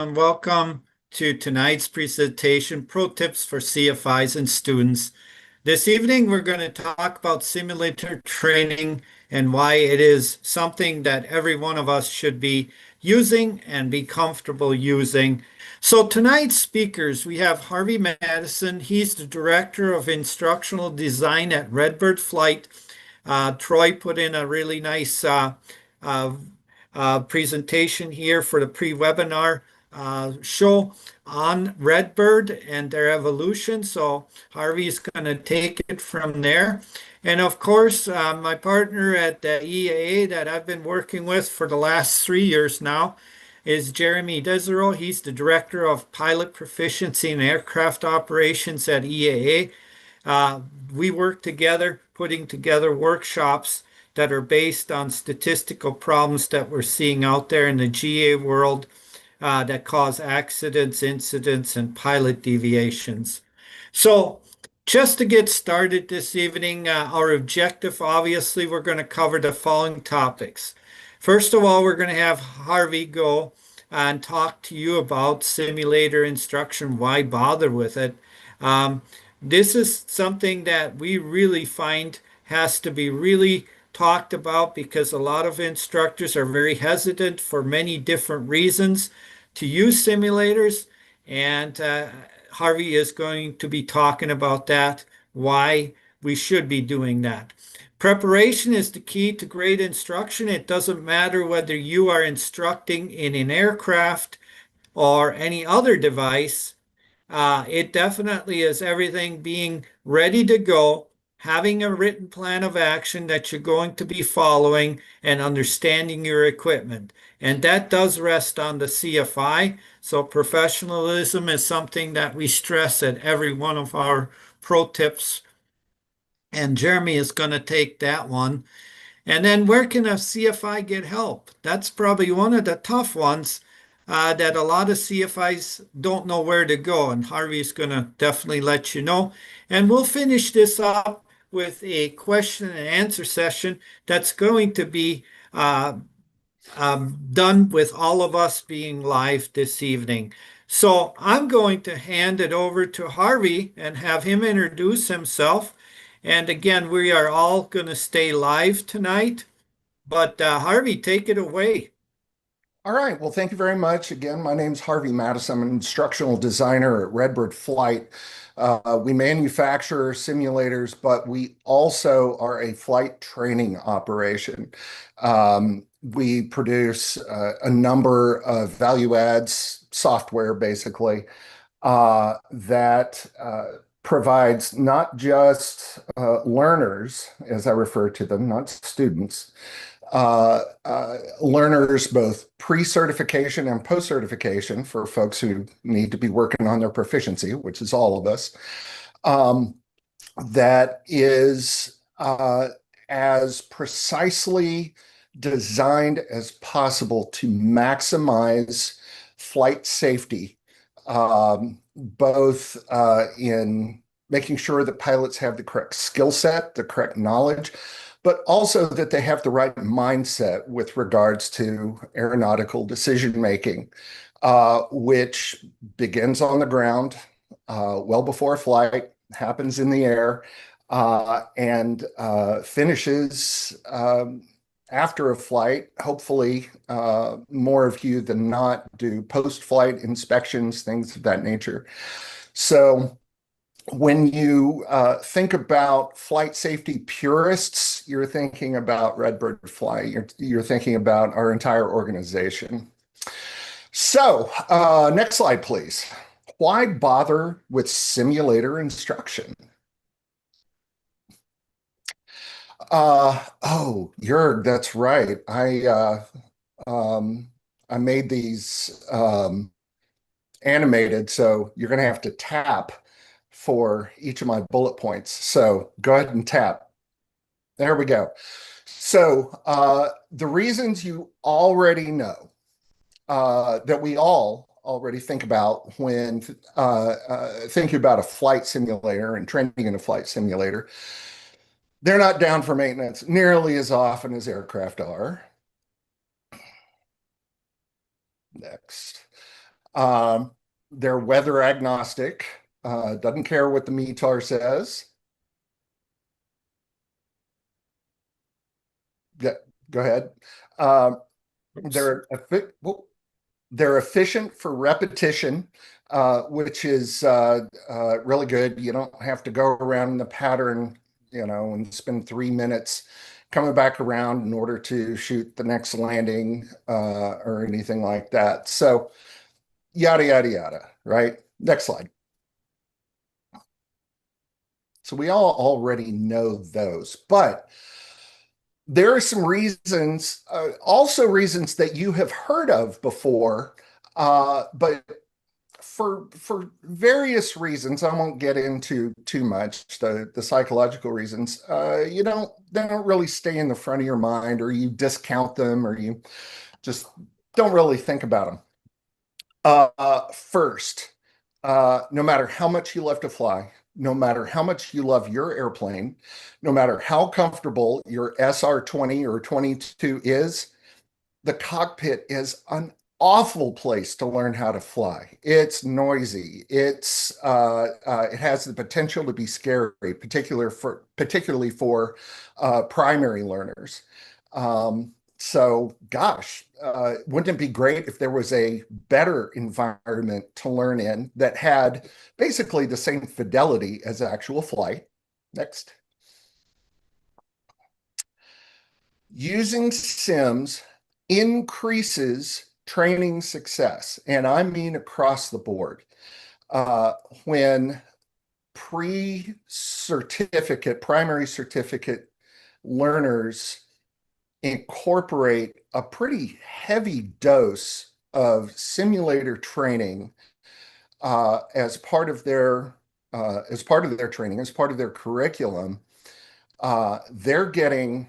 And welcome to tonight's presentation, Pro Tips for CFIs and Students. This evening, we're going to talk about simulator training and why it is something that every one of us should be using and be comfortable using. So tonight's speakers, we have Harvey Madison. He's the Director of Instructional Design at Redbird Flight. Troy put in a really nice uh, presentation here for the pre-webinar show on Redbird and their evolution. So Harvey's going to take it from there. And of course, my partner at the EAA that I've been working with for the last 3 years now is Jeremy Desereau. He's the Director of Pilot Proficiency and Aircraft Operations at EAA. We work together, putting together workshops that are based on statistical problems that we're seeing out there in the GA world that cause accidents, incidents, and pilot deviations. So, just to get started this evening, our objective, obviously, we're going to cover the following topics. First of all, we're going to have Harvey go and talk to you about simulator instruction, why bother with it. Um, this is something that we really find has to be really talked about because a lot of instructors are very hesitant for many different reasons to use simulators. And Harvey is going to be talking about that, why we should be doing that. Preparation is the key to great instruction. It doesn't matter whether you are instructing in an aircraft or any other device. It definitely is everything being ready to go, having a written plan of action that you're going to be following, and understanding your equipment. And that does rest on the CFI. So professionalism is something that we stress at every one of our pro tips. And Jeremy is going to take that one. And then where can a CFI get help? That's probably one of the tough ones that a lot of CFIs don't know where to go. And Harvey's going to definitely let you know. And we'll finish this up with a question and answer session that's going to be done with all of us being live this evening. So I'm going to hand it over to Harvey and have him introduce himself. And again, we are all going to stay live tonight. But Harvey, take it away. All right. Well, thank you very much. Again, my name's Harvey Madison. I'm an instructional designer at Redbird Flight. We manufacture simulators, but we also are a flight training operation. We produce a number of value adds software, basically, that provides not just learners, as I refer to them, not students, learners both pre-certification and post-certification for folks who need to be working on their proficiency, which is all of us, that is as precisely designed as possible to maximize flight safety, both in making sure that pilots have the correct skill set, the correct knowledge, but also that they have the right mindset with regards to aeronautical decision making, which begins on the ground well before flight, happens in the air, and finishes after a flight. Hopefully, more of you than not do post-flight inspections, things of that nature. So when you think about flight safety purists, you're thinking about Redbird Flight. You're thinking about our entire organization. So next slide, please. Why bother with simulator instruction? Oh, Jörg, that's right. I made these animated, so you're going to have to tap for each of my bullet points. So go ahead and tap. There we go. So the reasons you already know that we all already think about when thinking about a flight simulator and training in a flight simulator, they're not down for maintenance nearly as often as aircraft are. Next. Um, they're weather agnostic, doesn't care what the METAR says. Yeah, go ahead. Um, Oops. they're they're efficient for repetition, which is really good. You don't have to go around the pattern, and spend 3 minutes coming back around in order to shoot the next landing or anything like that. So yada, yada, yada, right? Next slide. So we all already know those, but there are some reasons, also reasons that you have heard of before, but for various reasons, I won't get into too much the psychological reasons. They don't really stay in the front of your mind, or you discount them, or you just don't really think about them. First, no matter how much you love to fly, no matter how much you love your airplane, no matter how comfortable your SR-20 or 22 is, the cockpit is an awful place to learn how to fly. It's noisy. It has the potential to be scary, particularly for primary learners. So, gosh, wouldn't it be great if there was a better environment to learn in that had basically the same fidelity as actual flight? Next. Using sims increases training success, and I mean across the board. Uh, when primary certificate learners incorporate a pretty heavy dose of simulator training as part of their training, as part of their curriculum, they're getting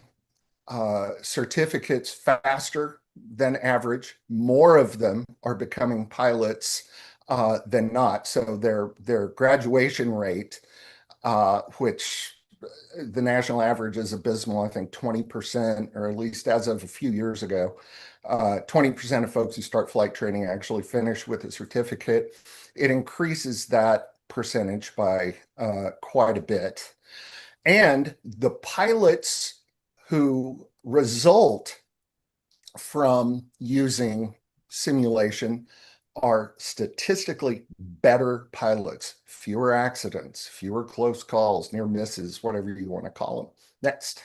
certificates faster than average. More of them are becoming pilots than not. So their graduation rate, which the national average is abysmal, I think 20%, or at least as of a few years ago, 20% of folks who start flight training actually finish with a certificate. It increases that percentage by quite a bit. And the pilots who result from using simulation are statistically better pilots, fewer accidents, fewer close calls, near misses, whatever you want to call them. Next.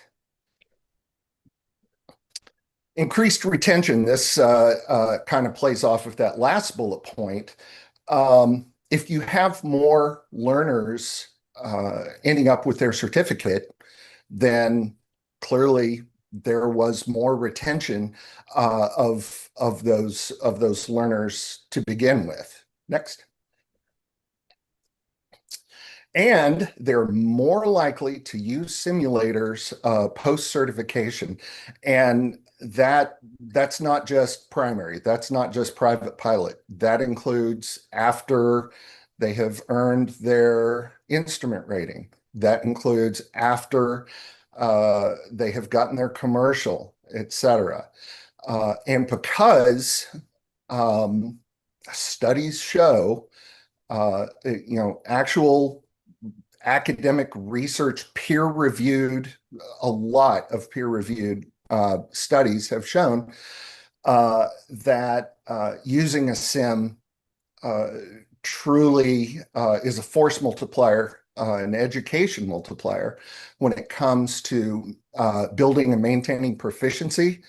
Increased retention. This kind of plays off of that last bullet point. If you have more learners ending up with their certificate, then clearly there was more retention of those learners to begin with. Next. And they're more likely to use simulators post-certification. And that's not just primary, that's not just private pilot. That includes after they have earned their instrument rating. That includes after they have gotten their commercial, etc. And because studies show, actual academic research, peer-reviewed, a lot of peer-reviewed studies have shown that using a sim truly is a force multiplier, an education multiplier when it comes to building and maintaining proficiency.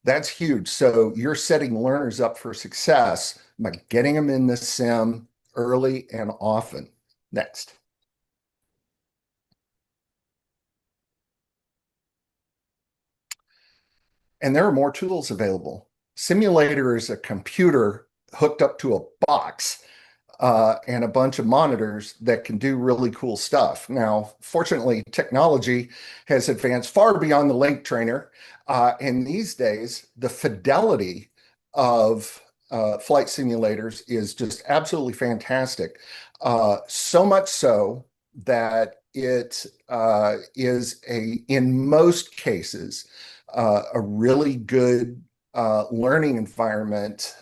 That's huge. So you're setting learners up for success by getting them in the sim early and often. Next. And there are more tools available. Simulator is a computer hooked up to a box and a bunch of monitors that can do really cool stuff. Now, fortunately, technology has advanced far beyond the link trainer. And these days, the fidelity of flight simulators is just absolutely fantastic. So much so that it is in most cases, a really good learning environment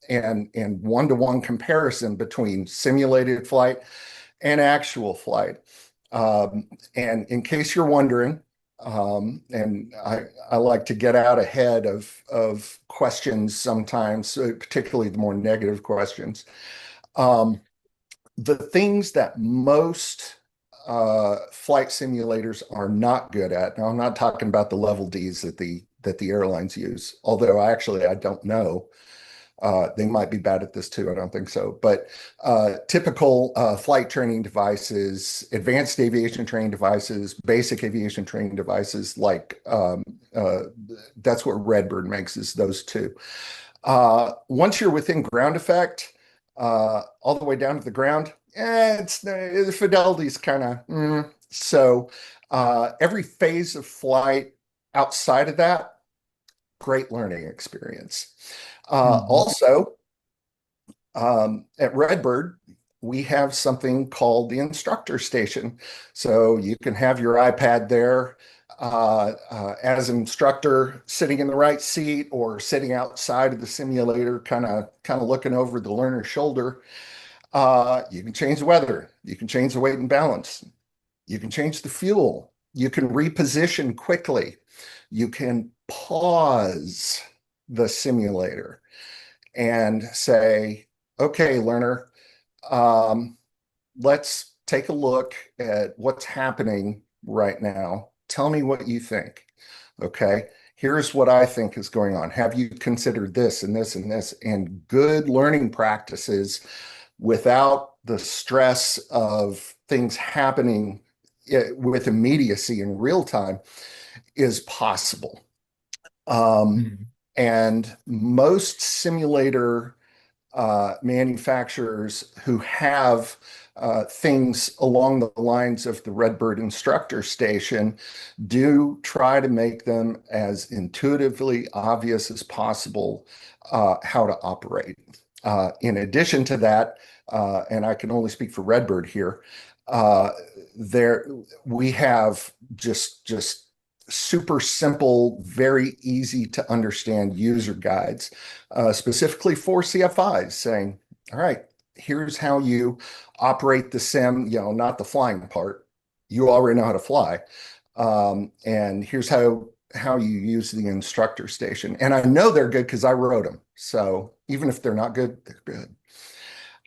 and one-to-one comparison between simulated flight and actual flight. And in case you're wondering, and I like to get out ahead of questions sometimes, particularly the more negative questions. The things that most flight simulators are not good at. Now, I'm not talking about the level Ds that the airlines use, although I don't know. They might be bad at this too. I don't think so. But typical flight training devices, advanced aviation training devices, basic aviation training devices, like that's what Redbird makes, is those two. Once you're within ground effect, all the way down to the ground, the fidelity's kind of so. Every phase of flight outside of that, great learning experience. Also, at Redbird, we have something called the instructor station. So you can have your iPad there as an instructor, sitting in the right seat or sitting outside of the simulator, kind of looking over the learner's shoulder. You can change the weather. You can change the weight and balance. You can change the fuel. You can reposition quickly. You can pause the simulator and say, okay, learner, let's take a look at what's happening right now. Tell me what you think. Okay, here's what I think is going on. Have you considered this and this and this? And good learning practices without the stress of things happening with immediacy in real time is possible. And most simulator manufacturers who have things along the lines of the Redbird instructor station do try to make them as intuitively obvious as possible how to operate. In addition to that, and I can only speak for Redbird here, we have just super simple, very easy to understand user guides, specifically for CFIs, saying, all right, here's how you operate the sim, not the flying part. You already know how to fly. And here's how you use the instructor station. And I know they're good because I wrote them. So even if they're not good, they're good.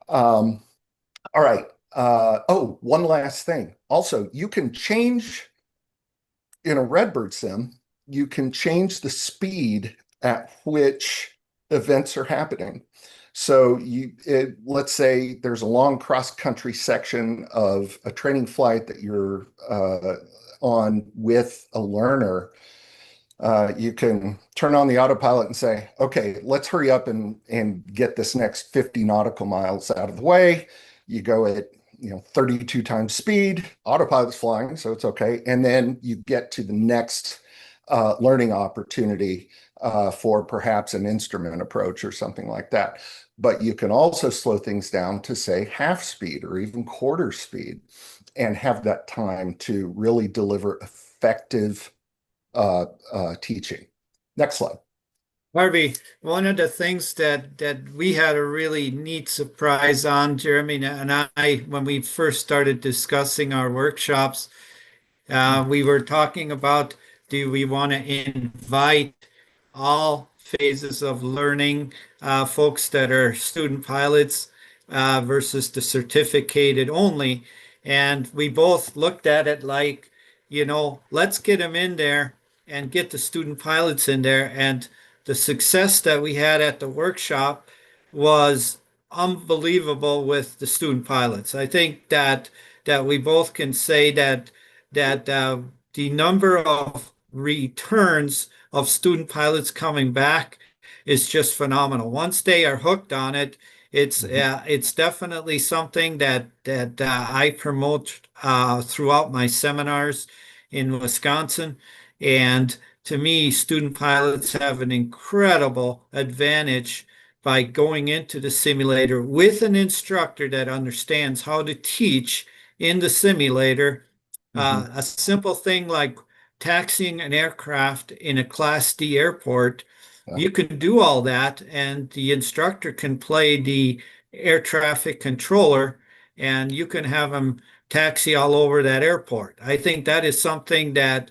All right. One last thing. Also, you can change in a Redbird sim, you can change the speed at which events are happening. So let's say there's a long cross-country section of a training flight that you're on with a learner. You can turn on the autopilot and say, okay, let's hurry up and get this next 50 nautical miles out of the way. You go at 32 times speed, autopilot's flying, so it's okay. And then you get to the next learning opportunity for perhaps an instrument approach or something like that. But you can also slow things down to say half speed or even quarter speed and have that time to really deliver effective teaching. Next slide. Harvey, one of the things that we had a really neat surprise on, Jeremy and I, when we first started discussing our workshops, we were talking about, do we want to invite all phases of learning, folks that are student pilots versus the certificated only? And we both looked at it like, let's get them in there and get the student pilots in there. And the success that we had at the workshop was unbelievable with the student pilots. I think that we both can say that the number of returns of student pilots coming back is just phenomenal. Once they are hooked on it, it's definitely something that I promote throughout my seminars in Wisconsin. And to me, student pilots have an incredible advantage by going into the simulator with an instructor that understands how to teach in the simulator. A simple thing like taxiing an aircraft in a Class D airport, you can do all that, and the instructor can play the air traffic controller, and you can have them taxi all over that airport. I think that is something that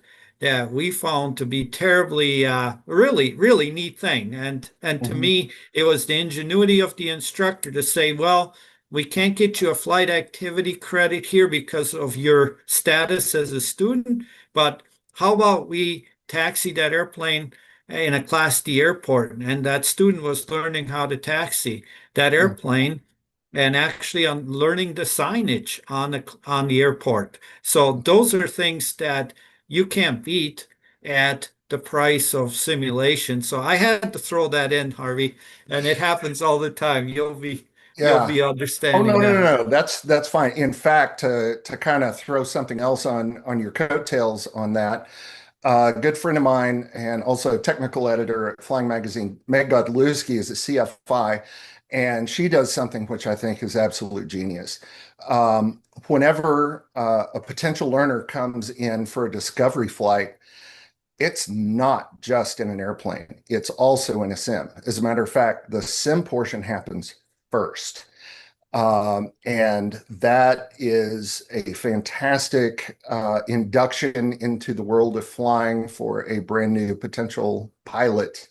we found to be terribly really neat thing. And to Mhm. me, it was the ingenuity of the instructor to say, well, we can't get you a flight activity credit here because of your status as a student, but how about we taxi that airplane in a Class D airport? And that student was learning how to taxi that airplane and actually on learning the signage on the airport. So those are things that you can't beat at the price of simulation. So I had to throw that in, Harvey, and it happens all the time. You'll Yeah. be Oh, no, understanding no, no, that. no. That's fine. In fact, to kind of throw something else on your coattails on that, a good friend of mine and also technical editor at Flying Magazine, Meg Godlewski, is a CFI, and she does something which I think is absolute genius. Whenever a potential learner comes in for a discovery flight, it's not just in an airplane, it's also in a sim. As a matter of fact, the sim portion happens first. And that is a fantastic induction into the world of flying for a brand new potential pilot.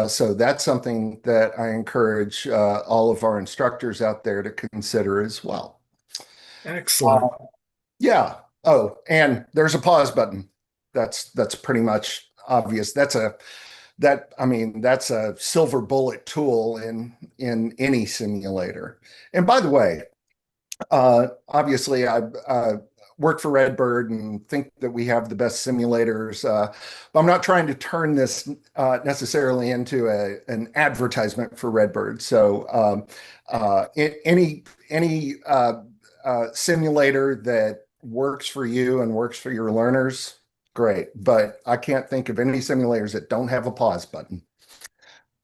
So that's something that I encourage all of our instructors out there to consider as well. Excellent. Yeah. Oh, and there's a pause button. That's pretty much obvious. That's a silver bullet tool in any simulator. And by the way, obviously, I work for Redbird and think that we have the best simulators. But I'm not trying to turn this necessarily into an advertisement for Redbird. So any simulator that works for you and works for your learners, great. But I can't think of any simulators that don't have a pause button.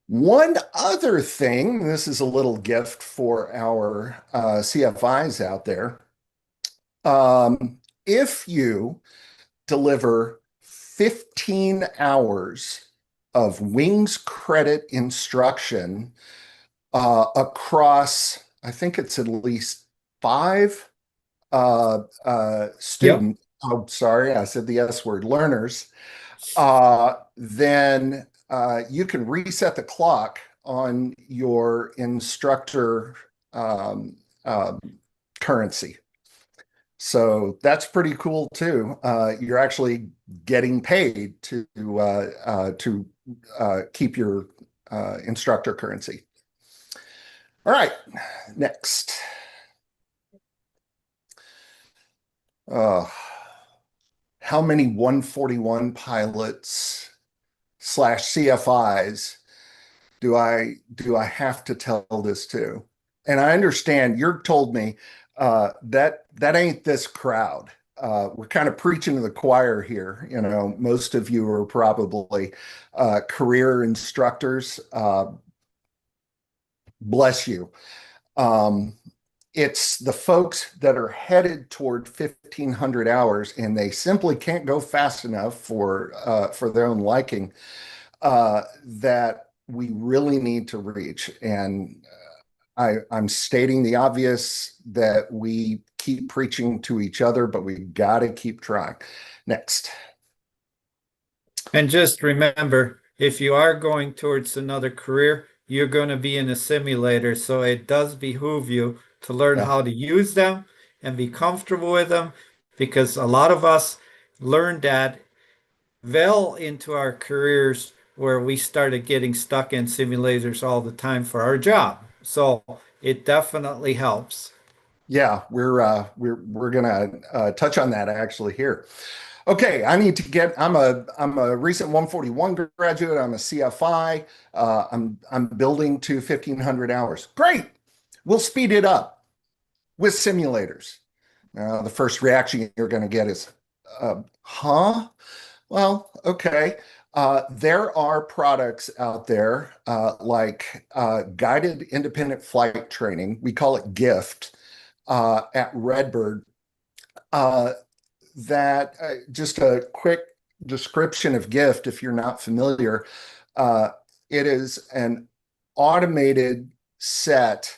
One other thing, this is a little gift for our CFIs out there. If you deliver 15 hours of Wings credit instruction across, I think it's at least five Yep. students, oh, sorry, I said the S word, learners, then you can reset the clock on your instructor um, uh, currency. So that's pretty cool too. You're actually getting paid to keep your instructor currency. All right, next. Uh, how many 141 pilots slash CFIs do I have to tell this to? And I understand you're told me that ain't this crowd. We're kind of preaching to the choir here. You know, most of you are probably career instructors. Bless you. Um, it's the folks that are headed toward 1,500 hours and they simply can't go fast enough for their own liking that we really need to reach. And I'm stating the obvious that we keep preaching to each other, but we got to keep trying. Next. And just remember, if you are going towards another career, you're going to be in a simulator. So it does behoove you to learn Yeah. how to use them and be comfortable with them because a lot of us learned that well into our careers where we started getting stuck in simulators all the time for our job. So it definitely helps. Yeah, we're gonna touch on that actually here. Okay, I need to get. I'm a recent 141 graduate. I'm a CFI. I'm building to 1,500 hours. Great. We'll speed it up with simulators. The first reaction you're going to get is, huh? Well, okay. There are products out there like guided independent flight training. We call it GIFT at Redbird. Uh, that just a quick description of GIFT, if you're not familiar. It is an automated set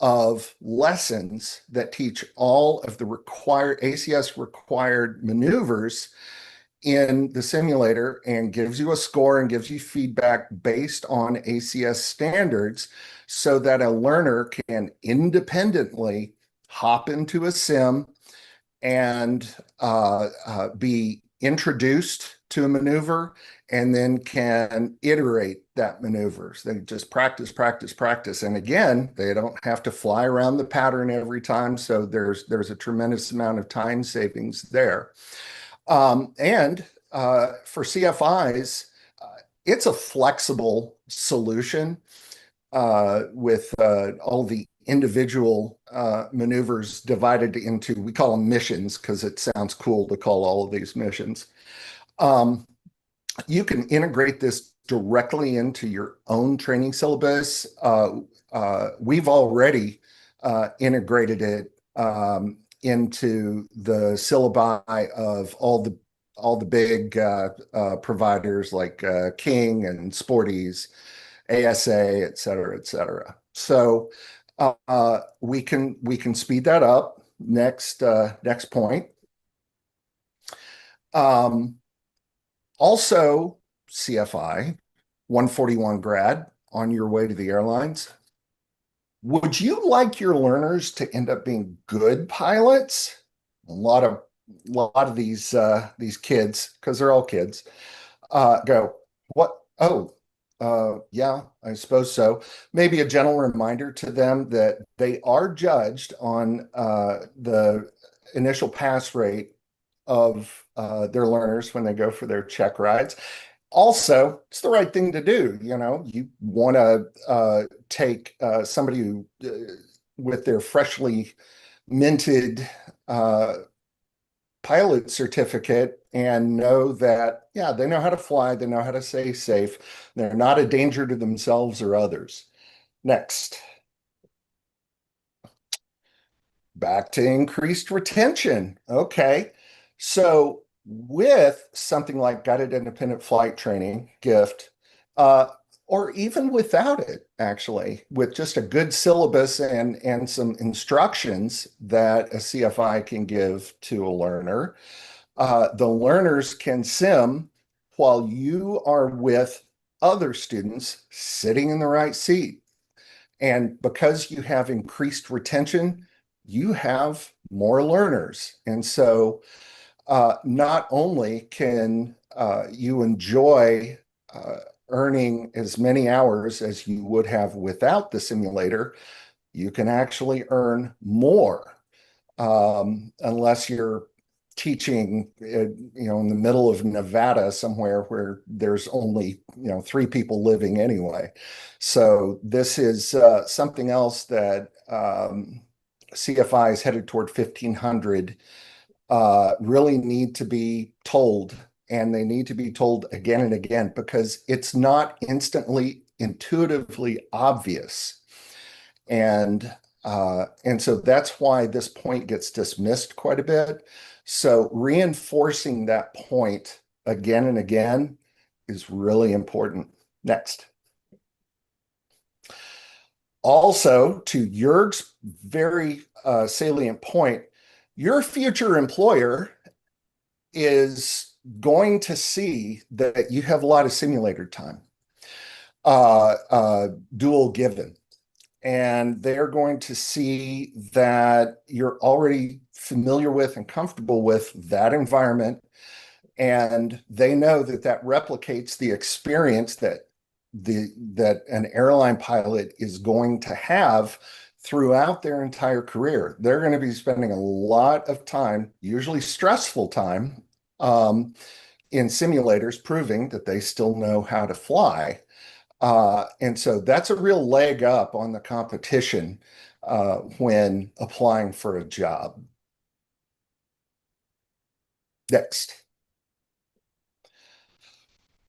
of lessons that teach all of the required ACS required maneuvers in the simulator and gives you a score and gives you feedback based on ACS standards so that a learner can independently hop into a sim and be introduced to a maneuver and then can iterate that maneuver. So they just practice, practice, practice. And again, they don't have to fly around the pattern every time. So there's a tremendous amount of time savings there. And for CFIs, it's a flexible solution with all the individual maneuvers divided into, we call them missions because it sounds cool to call all of these missions. You can integrate this directly into your own training syllabus. We've already integrated it into the syllabi of all the big providers like King and Sporties, ASA, et cetera, et cetera. So we can speed that up. Next point. Also, CFI 141 grad on your way to the airlines. Would you like your learners to end up being good pilots? A lot of these kids, because they're all kids, go, what? Oh, yeah, I suppose so. Maybe a gentle reminder to them that they are judged on the initial pass rate of their learners when they go for their check rides. Also, it's the right thing to do. You know, you want to take somebody who, with their freshly minted pilot certificate and know that, yeah, they know how to fly, they know how to stay safe, they're not a danger to themselves or others. Next. Back to increased retention. Okay. So with something like guided independent flight training, GIFT, or even without it, actually, with just a good syllabus and some instructions that a CFI can give to a learner, the learners can sim while you are with other students sitting in the right seat. And because you have increased retention, you have more learners. And so not only can you enjoy earning as many hours as you would have without the simulator, you can actually earn more unless you're teaching, in the middle of Nevada somewhere where there's only, 3 people living anyway. So this is something else that CFIs headed toward 1,500 really need to be told, and they need to be told again and again because it's not instantly intuitively obvious. And so that's why this point gets dismissed quite a bit. So reinforcing that point again and again is really important. Next. Also, to Jörg's very salient point, your future employer is going to see that you have a lot of simulator time, dual given. And they're going to see that you're already familiar with and comfortable with that environment. And they know that that replicates the experience that an airline pilot is going to have throughout their entire career. They're going to be spending a lot of time, usually stressful time, in simulators proving that they still know how to fly. And so that's a real leg up on the competition when applying for a job. Next.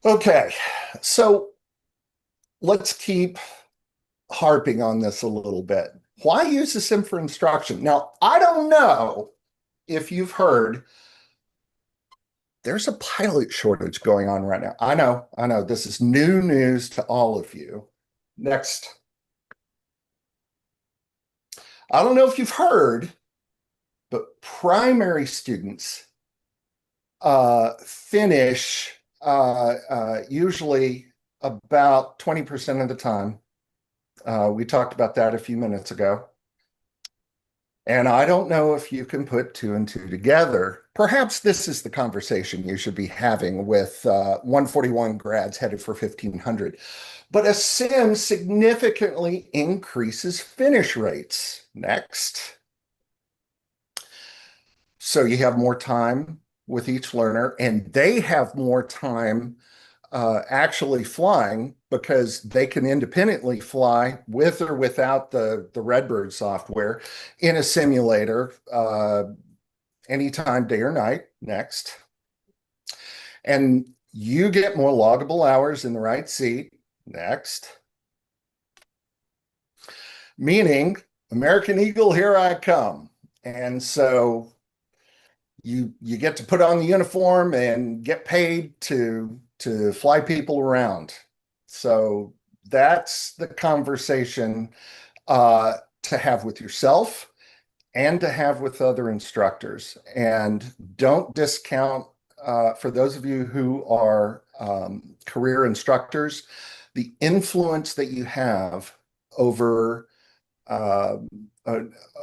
Okay, so let's keep harping on this a little bit. Why use the sim for instruction? Now, I don't know if you've heard there's a pilot shortage going on right now. I know. This is new news to all of you. Next. I don't know if you've heard, but primary students finish usually about 20% of the time. We talked about that a few minutes ago. And I don't know if you can put two and two together. Perhaps this is the conversation you should be having with 141 grads headed for 1500. But a sim significantly increases finish rates. Next. So you have more time with each learner, and they have more time actually flying because they can independently fly with or without the Redbird software in a simulator anytime, day or night. Next. And you get more loggable hours in the right seat. Next. Meaning, American Eagle, here I come. And so you get to put on the uniform and get paid to fly people around. So that's the conversation to have with yourself and to have with other instructors. And don't discount, for those of you who are career instructors, the influence that you have over uh,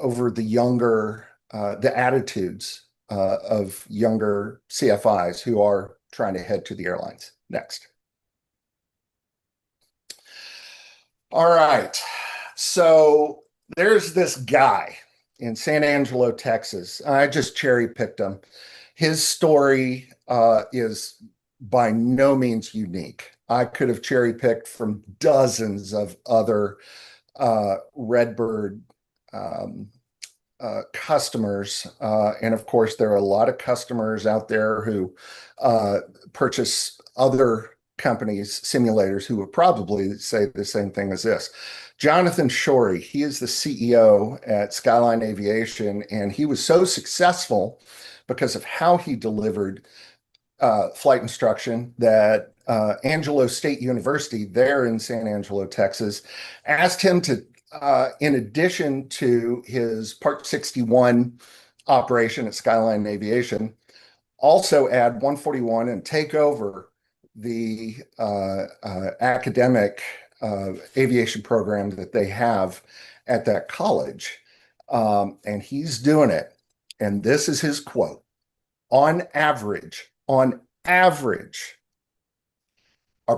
over the younger, the attitudes of younger CFIs who are trying to head to the airlines. Next. All right. So there's this guy in San Angelo, Texas. I just cherry picked him. His story is by no means unique. I could have cherry picked from dozens of other Redbird customers. And of course, there are a lot of customers out there who purchase other companies' simulators who would probably say the same thing as this. Jonathan Shorey, he is the CEO at Skyline Aviation, and he was so successful because of how he delivered flight instruction that Angelo State University there in San Angelo, Texas, asked him to, in addition to his Part 61 operation at Skyline Aviation, also add 141 and take over the academic aviation program that they have at that college. And he's doing it. And this is his quote. On average, our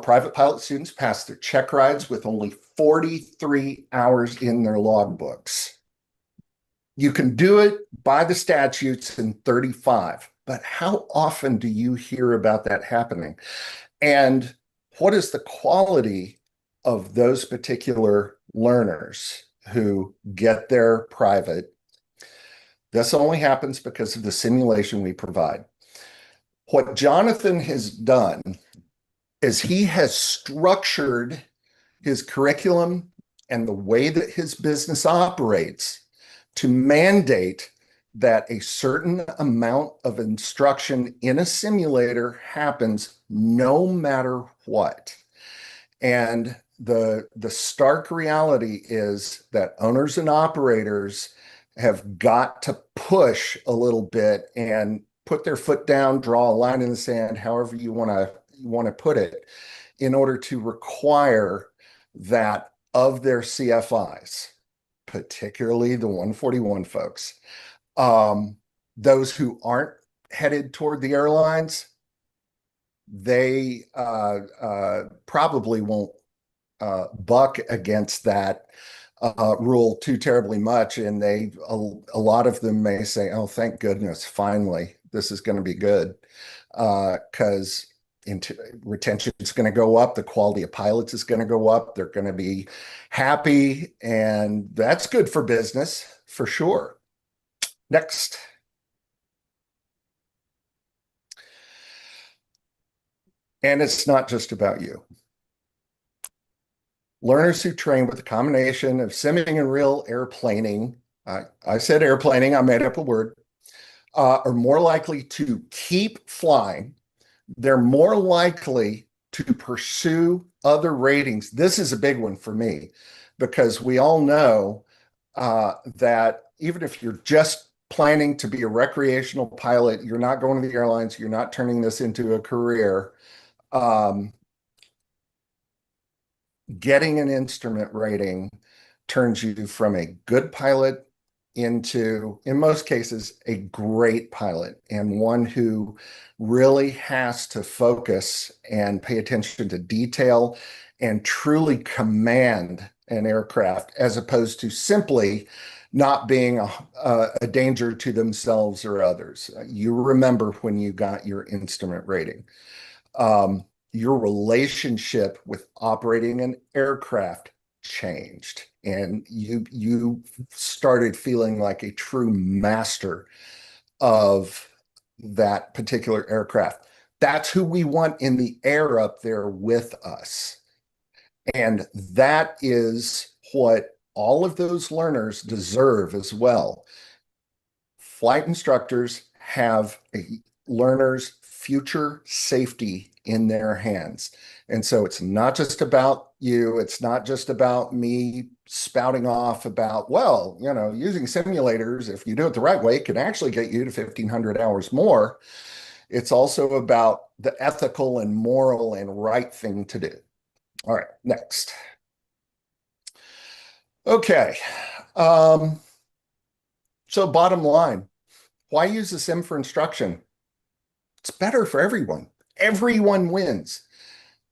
private pilot students pass their check rides with only 43 hours in their logbooks. You can do it by the statutes in 35, but how often do you hear about that happening? And what is the quality of those particular learners who get their private? This only happens because of the simulation we provide. What Jonathan has done is he has structured his curriculum and the way that his business operates to mandate that a certain amount of instruction in a simulator happens no matter what. And the stark reality is that owners and operators have got to push a little bit and put their foot down, draw a line in the sand, however you want to put it, in order to require that of their CFIs, particularly the 141 folks. Those who aren't headed toward the airlines, they probably won't buck against that rule too terribly much. And a lot of them may say, oh, thank goodness, finally, this is going to be good. Because retention is going to go up, the quality of pilots is going to go up, they're going to be happy, and that's good for business for sure. Next. And it's not just about you. Learners who train with a combination of simming and real airplaning, I said airplaning, I made up a word, are more likely to keep flying. They're more likely to pursue other ratings. This is a big one for me because we all know that even if you're just planning to be a recreational pilot, you're not going to the airlines, you're not turning this into a career. Um, Getting an instrument rating turns you from a good pilot into, in most cases, a great pilot and one who really has to focus and pay attention to detail and truly command an aircraft as opposed to simply not being a danger to themselves or others. You remember when you got your instrument rating. Your relationship with operating an aircraft changed and you started feeling like a true master of that particular aircraft. That's who we want in the air up there with us. And that is what all of those learners deserve as well. Flight instructors have a learner's future safety in their hands. And so it's not just about you. It's not just about me spouting off about, well, using simulators, if you do it the right way, can actually get you to 1,500 hours more. It's also about the ethical and moral and right thing to do. All right, next. Okay. So bottom line, why use the sim for instruction? It's better for everyone. Everyone wins.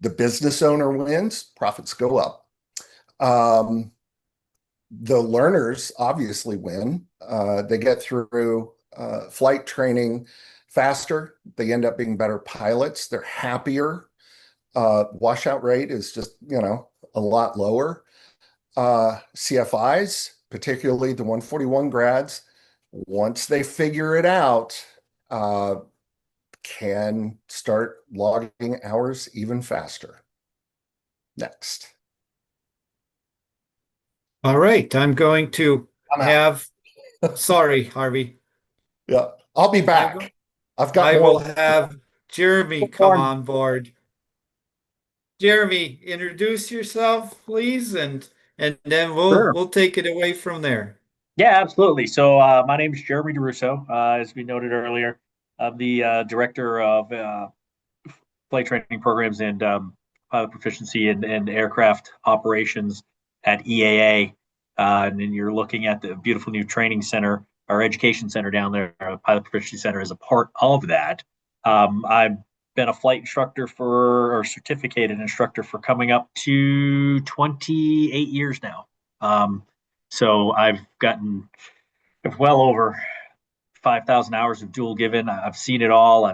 The business owner wins, profits go up. The learners obviously win. They get through flight training faster. They end up being better pilots. They're happier. Washout rate is just, a lot lower. CFIs, particularly the 141 grads, once they figure it out, can start logging hours even faster. Next. All right, I'm going to I'm out. have, sorry, Harvey. Yeah, I'll be I back. I've got I will more. have Jeremy come on board. Jeremy, introduce yourself, please, and then we'll Sure. we'll take it away from there. Yeah, absolutely. So my name is Jeremy DeRusso. As we noted earlier, I'm the director of flight training programs and pilot proficiency and aircraft operations at EAA. And then you're looking at the beautiful new training center, our education center down there, our pilot proficiency center is a part of that. I've been a flight instructor or certificated instructor for coming up to 28 years now. So I've gotten well over 5,000 hours of dual given. I've seen it all.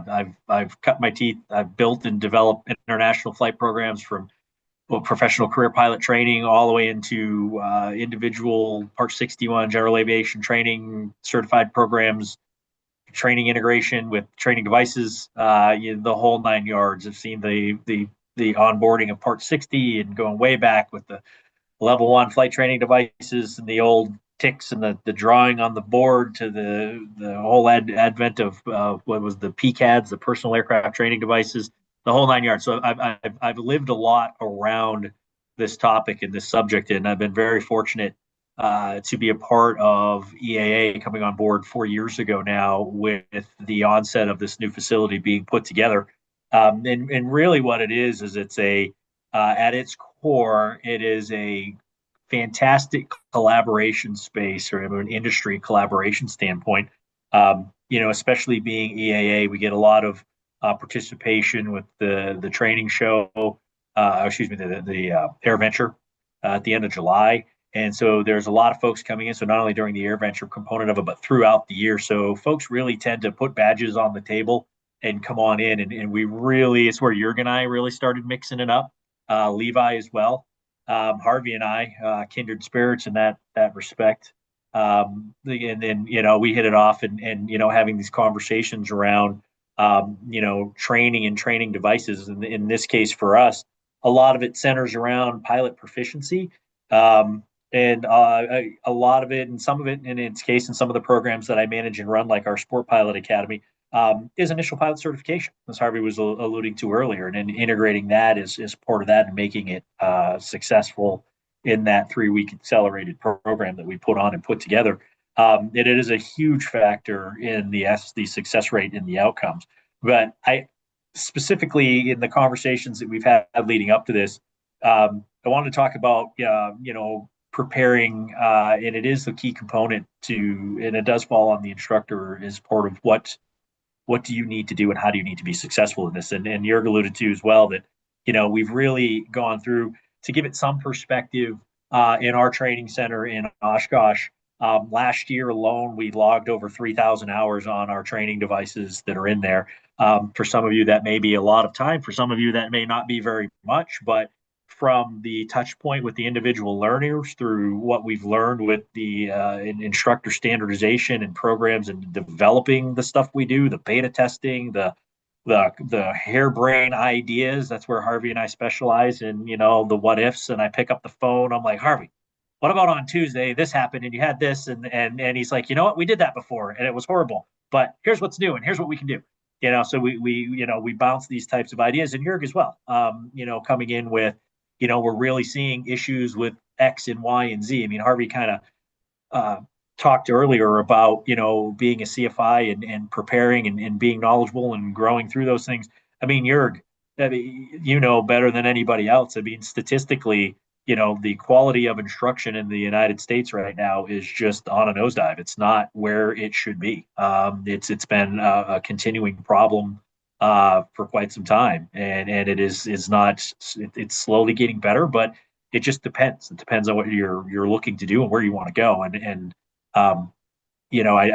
I've cut my teeth. I've built and developed international flight programs from professional career pilot training all the way into individual Part 61 general aviation training certified programs, training integration with training devices, the whole 9 yards. I've seen the onboarding of Part 60 and going way back with the level 1 flight training devices and the old ticks and the drawing on the board to the whole advent of what was the PCADs, the personal aircraft training devices, the whole 9 yards. So I've lived a lot around this topic and this subject, and I've been very fortunate to be a part of EAA coming on board 4 years ago now with the onset of this new facility being put together. And really what it is it's at its core, it is a fantastic collaboration space or an industry collaboration standpoint. Especially being EAA, we get a lot of participation with the training show, excuse me, the AirVenture at the end of July. And so there's a lot of folks coming in. So not only during the AirVenture component of it, but throughout the year. So folks really tend to put badges on the table and come on in. And we really, it's where Jurgen and I really started mixing it up. Levi as well. Harvey and I, kindred spirits in that respect. And then we hit it off and having these conversations around training and training devices. In this case for us, a lot of it centers around pilot proficiency. And a lot of it, and some of it, in its case, in some of the programs that I manage and run, like our Sport Pilot Academy, is initial pilot certification, as Harvey was alluding to earlier, and then integrating that is part of that and making it successful in that 3-week accelerated program that we put on and put together. It is a huge factor in the success rate and the outcomes. But I specifically in the conversations that we've had leading up to this, I wanted to talk about preparing, and it is the key component to, and it does fall on the instructor as part of what do you need to do and how do you need to be successful in this. And Jörg alluded to as well that we've really gone through to give it some perspective in our training center in Oshkosh. Last year alone, we logged over 3,000 hours on our training devices that are in there. For some of you, that may be a lot of time. For some of you, that may not be very much, but from the touch point with the individual learners through what we've learned with the instructor standardization and programs and developing the stuff we do, the beta testing, the harebrained ideas. That's where Harvey and I specialize in, the what ifs. And I pick up the phone. I'm like, Harvey, what about on Tuesday? This happened and you had this. And he's like, you know what? We did that before and it was horrible, but here's what's new and here's what we can do. So we bounce these types of ideas, and Jörg as well, coming in with, we're really seeing issues with X and Y and Z. I mean, Harvey kind of talked earlier about, being a CFI and preparing and being knowledgeable and growing through those things. I mean, Jörg, better than anybody else. I mean, statistically, the quality of instruction in the United States right now is just on a nosedive. It's not where it should be. It's been a continuing problem for quite some time, and it is not. It's slowly getting better, but it just depends. It depends on what you're looking to do and where you want to go. And I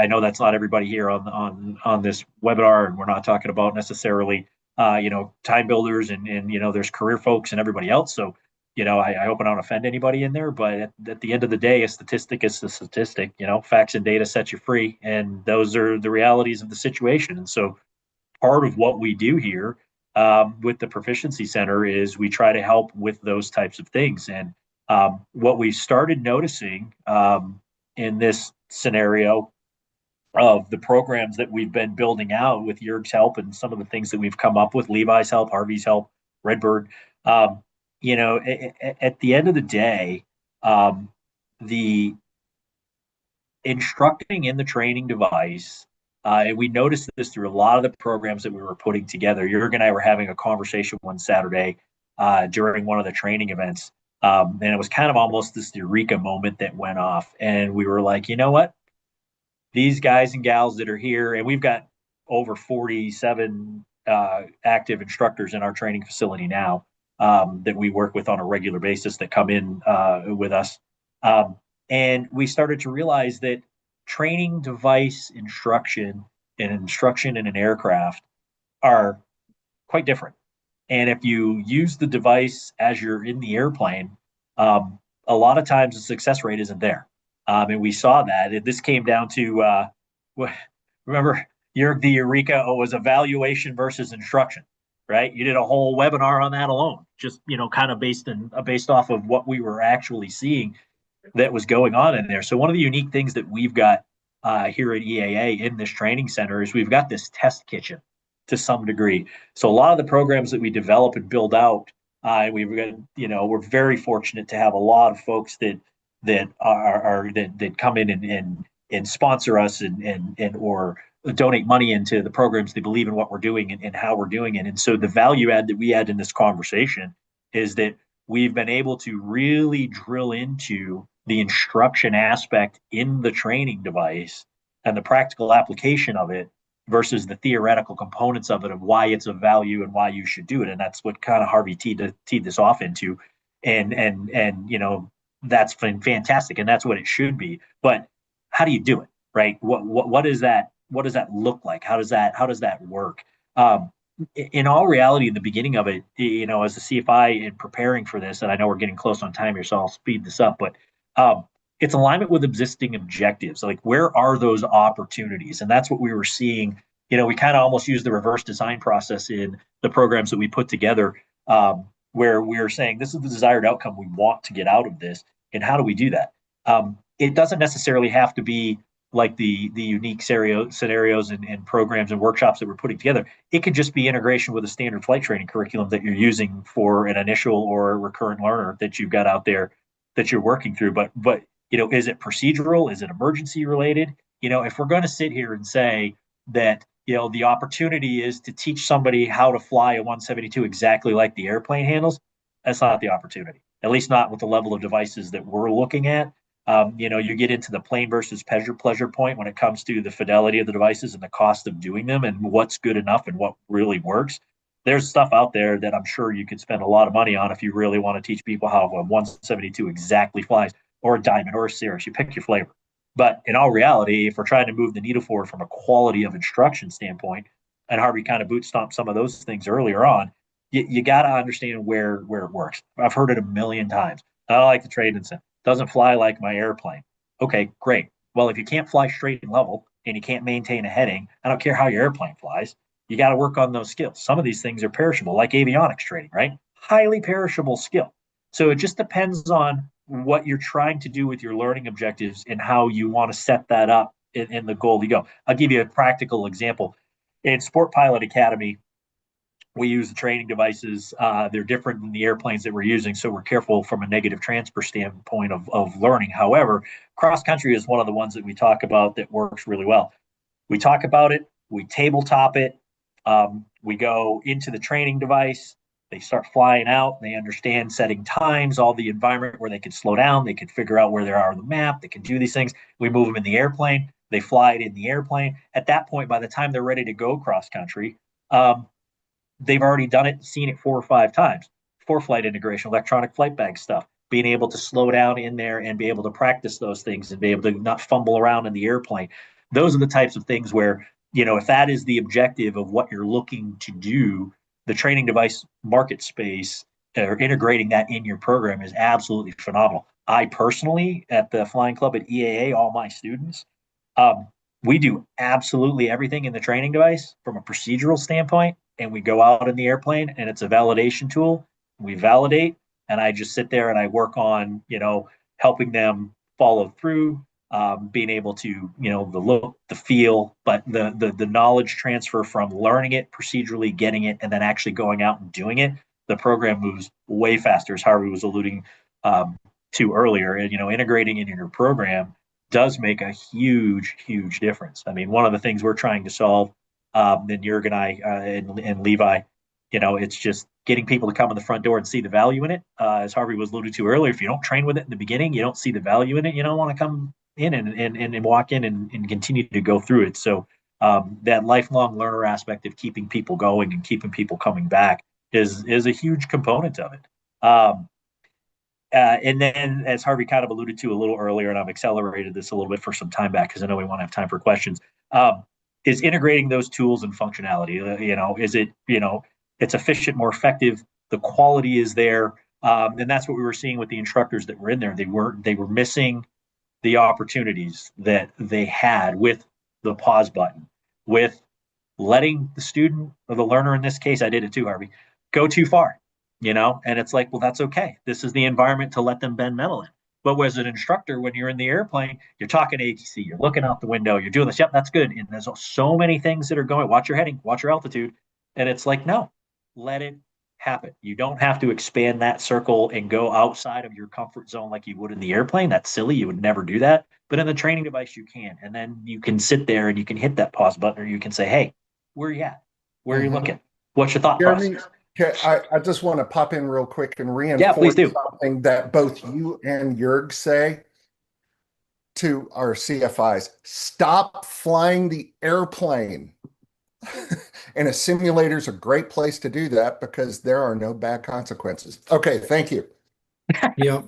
know that's not everybody here on this webinar, and we're not talking about necessarily time builders and there's career folks and everybody else. So I hope I don't offend anybody in there, but at the end of the day, a statistic is a statistic. Facts and data set you free, and those are the realities of the situation. And so part of what we do here with the Proficiency Center is we try to help with those types of things. And what we started noticing in this scenario of the programs that we've been building out with Jörg's help and some of the things that we've come up with, Levi's help, Harvey's help, Redbird, at the end of the day, the instructing in the training device, and we noticed this through a lot of the programs that we were putting together. Jörg and I were having a conversation one Saturday during one of the training events, and it was kind of almost this eureka moment that went off. And we were like, you know what? These guys and gals that are here, and we've got over 47 active instructors in our training facility now, that we work with on a regular basis that come in with us. And we started to realize that training device instruction and instruction in an aircraft are quite different. And if you use the device as you're in the airplane, a lot of times the success rate isn't there. And we saw that. This came down to, remember, the Eureka was evaluation versus instruction. Right, you did a whole webinar on that alone, just kind of based off of what we were actually seeing that was going on in there. So one of the unique things that we've got here at EAA in this training center is we've got this test kitchen to some degree. So a lot of the programs that we develop and build out, we've got we're very fortunate to have a lot of folks that come in and sponsor us and or donate money into the programs. They believe in what we're doing and how we're doing it. And so the value add that we add in this conversation is that we've been able to really drill into the instruction aspect in the training device and the practical application of it versus the theoretical components of it, of why it's of value and why you should do it. And that's what kind of Harvey teed this off into. And that's been fantastic. And that's what it should be. But how do you do it? Right? What is that? What does that look like? How does that work? In all reality, in the beginning of it, as a CFI in preparing for this, and I know we're getting close on time here, so I'll speed this up, but it's alignment with existing objectives. Like, where are those opportunities? And that's what we were seeing. We kind of almost use the reverse design process in the programs that we put together, where we're saying this is the desired outcome we want to get out of this. And how do we do that? It doesn't necessarily have to be like the unique scenarios and programs and workshops that we're putting together. It could just be integration with a standard flight training curriculum that you're using for an initial or recurrent learner that you've got out there that you're working through. But is it procedural? Is it emergency related? If we're going to sit here and say that the opportunity is to teach somebody how to fly a 172 exactly like the airplane handles, that's not the opportunity. At least not with the level of devices that we're looking at. You get into the plane versus pleasure point when it comes to the fidelity of the devices and the cost of doing them and what's good enough and what really works. There's stuff out there that I'm sure you could spend a lot of money on if you really want to teach people how a 172 exactly flies, or a Diamond or a Cirrus. You pick your flavor. But in all reality, if we're trying to move the needle forward from a quality of instruction standpoint, and Harvey kind of boot stomped some of those things earlier on, you got to understand where it works. I've heard it a million times. I don't like the Tradenson. Doesn't fly like my airplane. Okay, great. Well, if you can't fly straight and level and you can't maintain a heading, I don't care how your airplane flies. You got to work on those skills. Some of these things are perishable, like avionics training, right? Highly perishable skill. So it just depends on what you're trying to do with your learning objectives and how you want to set that up in the goal you go. I'll give you a practical example. In Sport Pilot Academy, we use the training devices. They're different than the airplanes that we're using, so we're careful from a negative transfer standpoint of learning. However, cross country is one of the ones that we talk about that works really well. We talk about it, we tabletop it, we go into the training device, they start flying out, they understand setting times, all the environment where they can slow down, they can figure out where they are on the map, they can do these things. We move them in the airplane, they fly it in the airplane. At that point, by the time they're ready to go cross country, they've already done it, seen it 4 or 5 times. For-flight integration, electronic flight bag stuff, being able to slow down in there and be able to practice those things and be able to not fumble around in the airplane. Those are the types of things where, if that is the objective of what you're looking to do, the training device market space or integrating that in your program is absolutely phenomenal. I personally, at the Flying Club at EAA, all my students, we do absolutely everything in the training device from a procedural standpoint. And we go out in the airplane and it's a validation tool. We validate, and I just sit there and I work on, helping them follow through, being able to, the look, the feel, but the knowledge transfer from learning it, procedurally getting it, and then actually going out and doing it. The program moves way faster, as Harvey was alluding to earlier. And, integrating it in your program does make a huge, huge difference. I mean, one of the things we're trying to solve, then Jurg and I and Levi, it's just getting people to come in the front door and see the value in it. As Harvey was alluded to earlier, if you don't train with it in the beginning, you don't see the value in it, you don't want to come in and walk in and continue to go through it. So that lifelong learner aspect of keeping people going and keeping people coming back is a huge component of it. And then, as Harvey kind of alluded to a little earlier, and I've accelerated this a little bit for some time back because I know we want to have time for questions, is integrating those tools and functionality. Is it, it's efficient, more effective, the quality is there. And that's what we were seeing with the instructors that were in there. They were missing the opportunities that they had with the pause button, with letting the student or the learner, in this case, I did it too, Harvey, go too far. And it's like, well, that's okay. This is the environment to let them bend metal in. But as an instructor, when you're in the airplane, you're talking ATC, you're looking out the window, you're doing this. Yep, that's good. And there's so many things that are going. Watch your heading, watch your altitude. And it's like, no, let it happen. You don't have to expand that circle and go outside of your comfort zone like you would in the airplane. That's silly. You would never do that. But in the training device, you can. And then you can sit there and you can hit that pause button, or you can say, hey, where are you at? Where are you looking? What's your thought process? I just want to pop in real quick and reinforce something that both you and Jurg say to our CFIs. Stop flying the airplane. And a simulator is a great place to do that because there are no bad consequences. Okay, thank you. Yeah,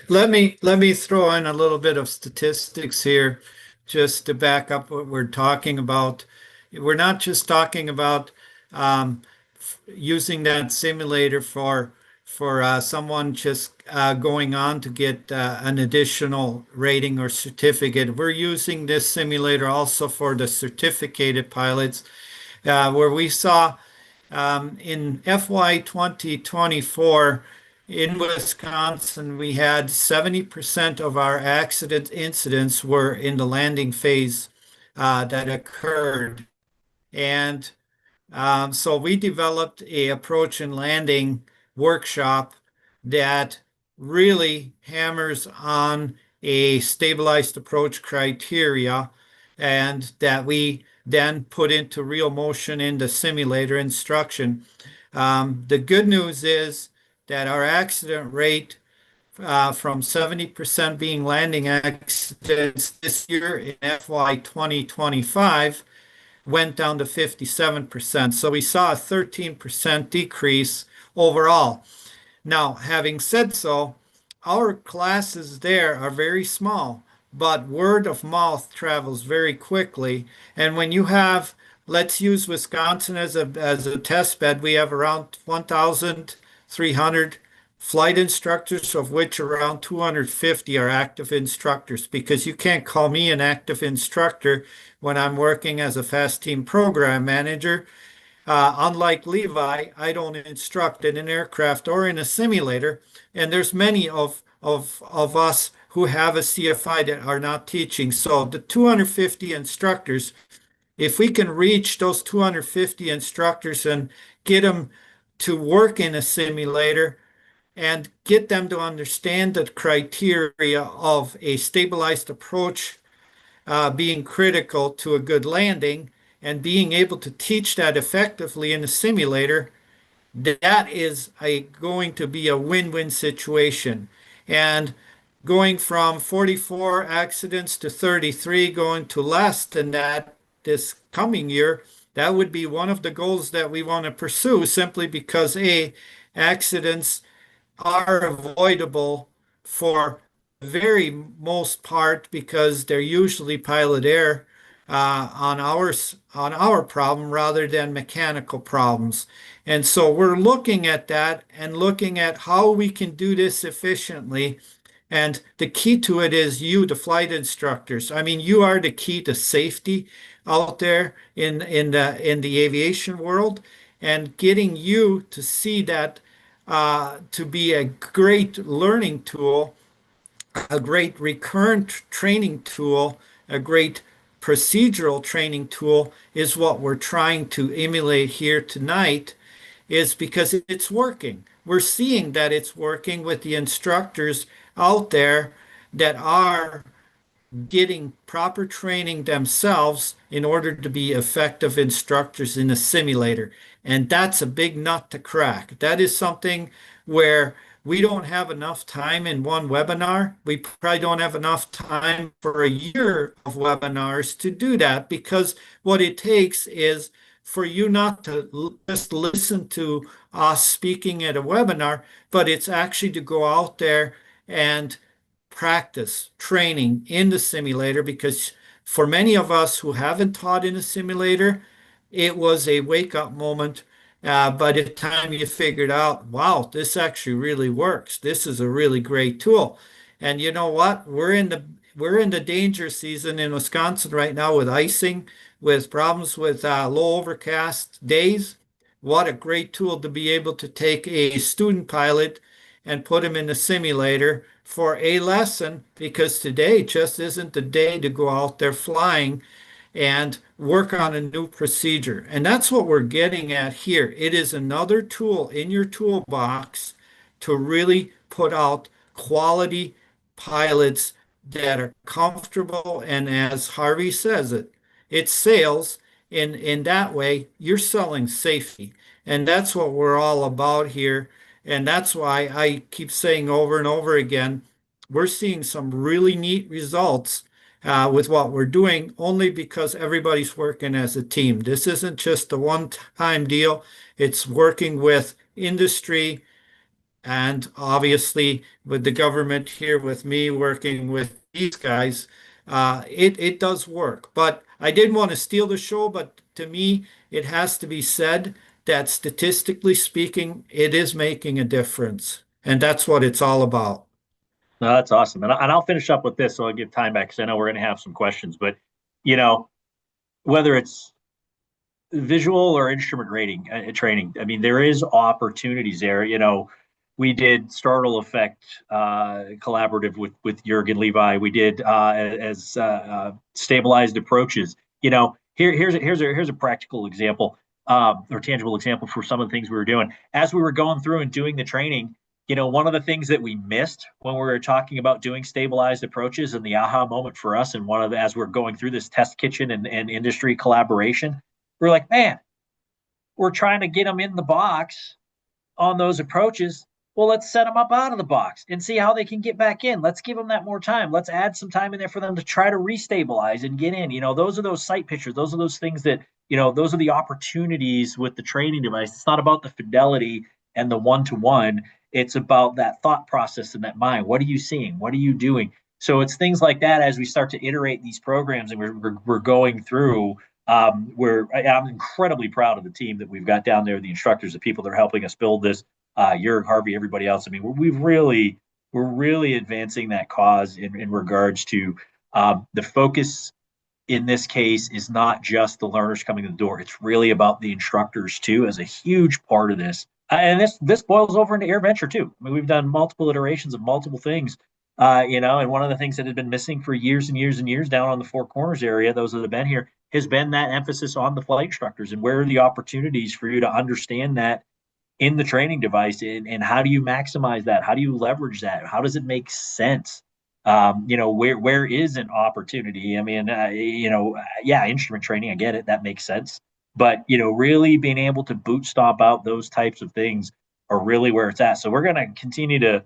let me throw in a little bit of statistics here just to back up what we're talking about. We're not just talking about using that simulator for someone just going on to get an additional rating or certificate. We're using this simulator also for the certificated pilots, where we saw in FY 2024, in Wisconsin, we had 70% of our accident incidents were in the landing phase that occurred. And so we developed a approach and landing workshop that really hammers on a stabilized approach criteria and that we then put into real motion in the simulator instruction. The good news is that our accident rate from 70% being landing accidents this year in FY 2025 went down to 57%. So we saw a 13% decrease overall. Now, having said so, our classes there are very small, but word of mouth travels very quickly. And when you have, let's use Wisconsin as a test bed, we have around 1,300 flight instructors, of which around 250 are active instructors, because you can't call me an active instructor when I'm working as a fast team program manager. Unlike Levi, I don't instruct in an aircraft or in a simulator, and there's many of us who have a CFI that are not teaching. So the 250 instructors, if we can reach those 250 instructors and get them to work in a simulator and get them to understand the criteria of a stabilized approach being critical to a good landing and being able to teach that effectively in a simulator, that is going to be a win-win situation. And going from 44 accidents to 33, going to less than that this coming year, that would be one of the goals that we want to pursue, simply because accidents are avoidable for the very most part because they're usually pilot error on our problem rather than mechanical problems. And so we're looking at that and looking at how we can do this efficiently. And the key to it is you, the flight instructors. I mean, you are the key to safety out there in the aviation world, and getting you to see that to be a great learning tool, a great recurrent training tool, a great procedural training tool is what we're trying to emulate here tonight, is because it's working. We're seeing that it's working with the instructors out there that are getting proper training themselves in order to be effective instructors in a simulator. And that's a big nut to crack. That is something where we don't have enough time in one webinar. We probably don't have enough time for a year of webinars to do that, because what it takes is for you not to just listen to us speaking at a webinar, but it's actually to go out there and practice training in the simulator, because for many of us who haven't taught in a simulator, it was a wake-up moment by the time you figured out, wow, this actually really works. This is a really great tool. And you know what? We're in the danger season in Wisconsin right now with icing, with problems with low overcast days. What a great tool to be able to take a student pilot and put him in the simulator for a lesson, because today just isn't the day to go out there flying and work on a new procedure. And that's what we're getting at here. It is another tool in your toolbox to really put out quality pilots that are comfortable. And as Harvey says it's sales. In that way, you're selling safety. And that's what we're all about here. And that's why I keep saying over and over again, we're seeing some really neat results with what we're doing, only because everybody's working as a team. This isn't just a one-time deal. It's working with industry and obviously with the government here, with me working with these guys. It does work. But I didn't want to steal the show, but to me, it has to be said that statistically speaking, it is making a difference. And that's what it's all about. No, that's awesome. And I'll finish up with this so I'll give time back, because I know we're going to have some questions. But, you know, whether it's visual or instrument rating training, I mean, there is opportunities there. You know, we did startle effect collaborative with Jurgen Levi. We did as stabilized approaches. Here's a practical example or tangible example for some of the things we were doing as we were going through and doing the training. One of the things that we missed when we were talking about doing stabilized approaches and the aha moment for us, and as we're going through this test kitchen and industry collaboration, we're like, man, we're trying to get them in the box on those approaches. Well, let's set them up out of the box and see how they can get back in. Let's give them that more time. Let's add some time in there for them to try to restabilize and get in. Those are those sight pictures. Those are those things that, those are the opportunities with the training device. It's not about the fidelity and the one-to-one. It's about that thought process in that mind. What are you seeing? What are you doing? So it's things like that as we start to iterate these programs and we're going through. I'm incredibly proud of the team that we've got down there, the instructors, the people that are helping us build this. Jurg, Harvey, everybody else. I mean, we're really advancing that cause in regards to the focus in this case is not just the learners coming to the door. It's really about the instructors too, as a huge part of this. And this boils over into AirVenture too. I mean, we've done multiple iterations of multiple things, and one of the things that had been missing for years and years and years down on the Four Corners area, those that have been here, has been that emphasis on the flight instructors and where are the opportunities for you to understand that in the training device, and how do you maximize that? How do you leverage that? How does it make sense? Where is an opportunity? I mean, instrument training, I get it, that makes sense. But really being able to boot stomp out those types of things are really where it's at. So we're going to continue to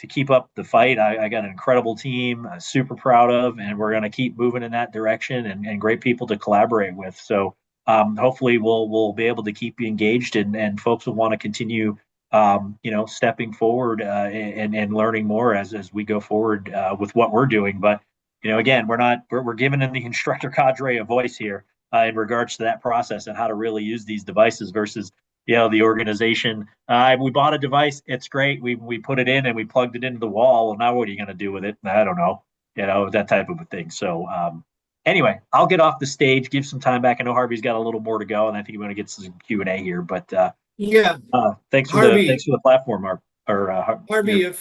keep up the fight. I got an incredible team, super proud of, and we're going to keep moving in that direction and great people to collaborate with. So hopefully we'll be able to keep you engaged and folks will want to continue stepping forward and learning more as we go forward with what we're doing. But again, we're giving the instructor cadre a voice here in regards to that process and how to really use these devices versus the organization. We bought a device, it's great, we put it in and we plugged it into the wall, and now what are you going to do with it? I don't know, that type of a thing. So anyway, I'll get off the stage, give some time back. I know Harvey's got a little more to go, and I think we're going to get some Q&A here. But thanks for the platform, Harvey.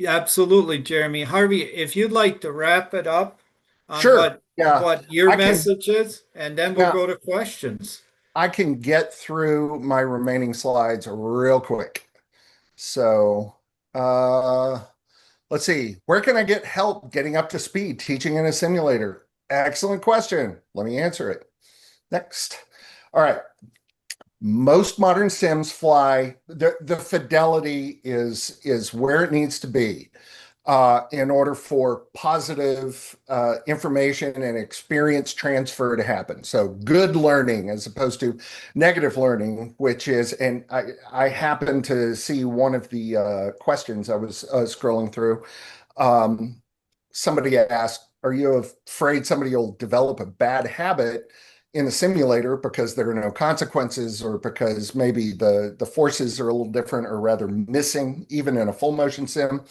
Absolutely, Jeremy. Harvey, if you'd like to wrap it up on Sure. what your message is, and then we'll go to questions. I can get through my remaining slides real quick. So let's see. Where can I get help getting up to speed teaching in a simulator? Excellent question. Let me answer it. Next. All right. Most modern sims fly. The fidelity is where it needs to be in order for positive information and experience transfer to happen. So good learning as opposed to negative learning, which is, and I happened to see one of the questions I was scrolling through. Somebody asked, are you afraid somebody will develop a bad habit in the simulator because there are no consequences, or because maybe the forces are a little different or rather missing even in a full motion sim?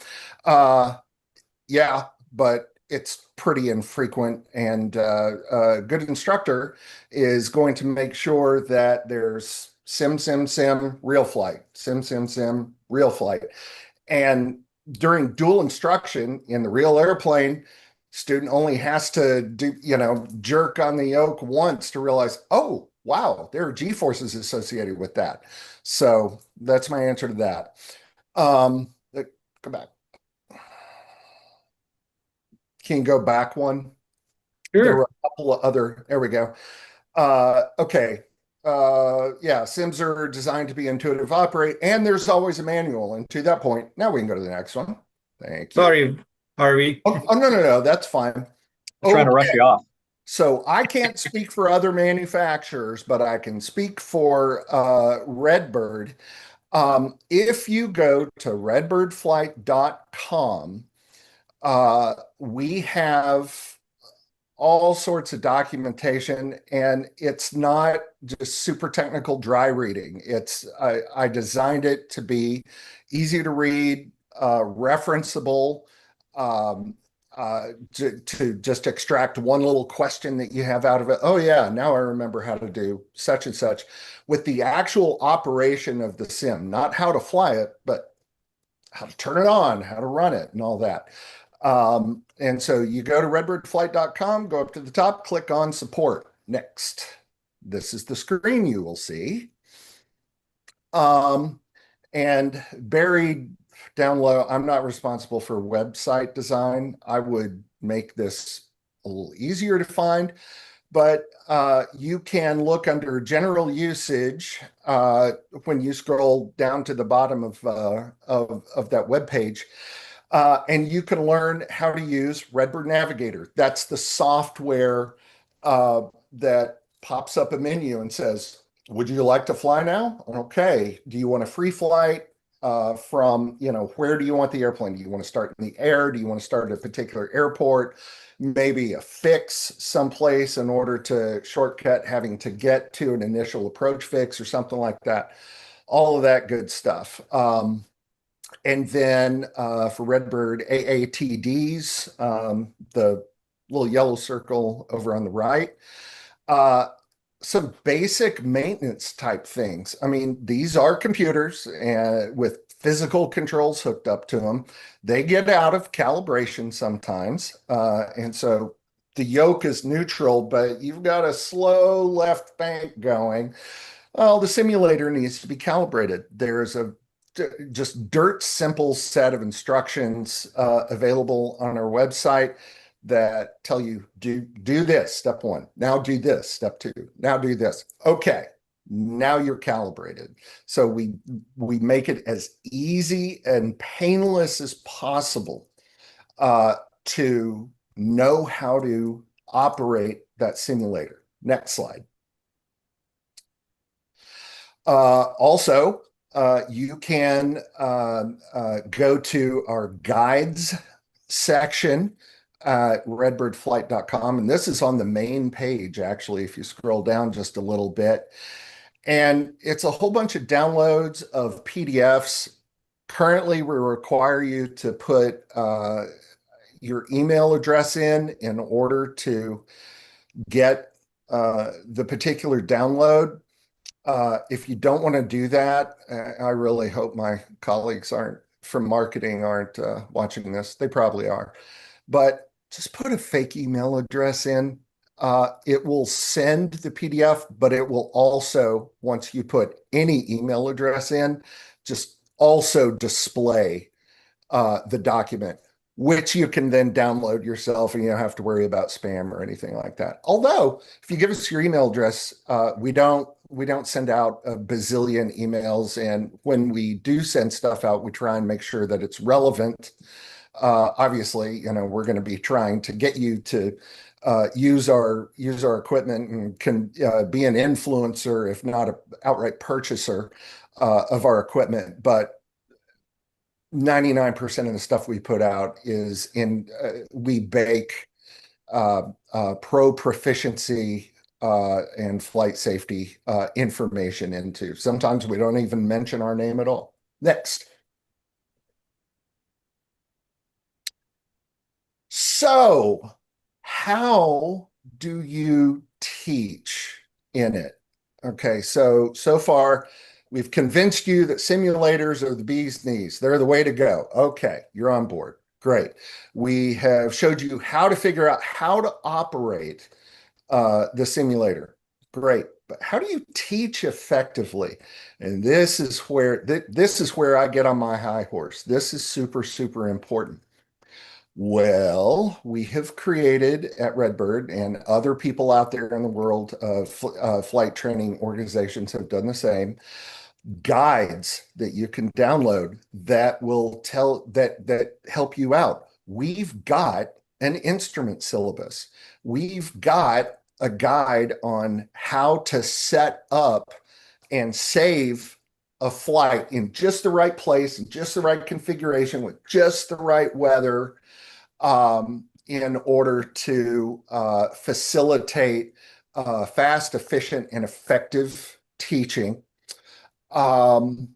Yeah, but it's pretty infrequent, and a good instructor is going to make sure that there's sim, real flight, sim, real flight. And during dual instruction in the real airplane, student only has to do, jerk on the yoke once to realize, oh, wow, there are G-forces associated with that. So that's my answer to that. Go back. Can you go back one? Sure. There were a couple of other, there we go. Okay. Sims are designed to be intuitive operate, and there's always a manual. And to that point, now we can go to the next one. Thank you. Sorry, Harvey. Oh, no, that's fine. I'm trying to rush you off. So I can't speak for other manufacturers, but I can speak for Redbird. If you go to redbirdflight.com, we have all sorts of documentation, and it's not just super technical dry reading. I designed it to be easy to read, referenceable, to just extract one little question that you have out of it. Oh yeah, now I remember how to do such and such, with the actual operation of the sim, not how to fly it, but how to turn it on, how to run it, and all that. And so you go to redbirdflight.com, go up to the top, click on support. Next. This is the screen you will see. And buried down low, I'm not responsible for website design. I would make this a little easier to find, but you can look under general usage when you scroll down to the bottom of that web page. And you can learn how to use Redbird Navigator. That's the software that pops up a menu and says, would you like to fly now? Okay. Do you want a free flight from, where do you want the airplane? Do you want to start in the air? Do you want to start at a particular airport? Maybe a fix someplace in order to shortcut having to get to an initial approach fix or something like that. All of that good stuff. And then for Redbird AATDs, the little yellow circle over on the right, some basic maintenance type things. I mean, these are computers and with physical controls hooked up to them. They get out of calibration sometimes. And so the yoke is neutral, but you've got a slow left bank going. Well, the simulator needs to be calibrated. There's a just dirt simple set of instructions available on our website that tell you do this, step one. Now do this, step two. Now do this. Okay, now you're calibrated. So we make it as easy and painless as possible to know how to operate that simulator. Next slide. Also, you can go to our guides section at redbirdflight.com. And this is on the main page, actually, if you scroll down just a little bit. And it's a whole bunch of downloads of PDFs. Currently, we require you to put your email address in order to get the particular download. If you don't want to do that, I really hope my colleagues from marketing aren't watching this. They probably are. But just put a fake email address in. It will send the PDF, but it will also, once you put any email address in, just also display the document, which you can then download yourself and you don't have to worry about spam or anything like that. Although, if you give us your email address, we don't send out a bazillion emails. And when we do send stuff out, we try and make sure that it's relevant. Obviously, we're going to be trying to get you to use our equipment and can be an influencer, if not an outright purchaser of our equipment. But 99% of the stuff we put out is we bake pro proficiency and flight safety information into. Sometimes we don't even mention our name at all. Next. So, how do you teach in it? Okay, so far we've convinced you that simulators are the bee's knees. They're the way to go. Okay, you're on board. Great. We have showed you how to figure out how to operate the simulator. Great. But how do you teach effectively? And this is where I get on my high horse. This is super, super important. Well, we have created at Redbird, and other people out there in the world of flight training organizations have done the same, guides that you can download that will that help you out. We've got an instrument syllabus. We've got a guide on how to set up and save a flight in just the right place, in just the right configuration, with just the right weather, in order to facilitate fast, efficient, and effective teaching. And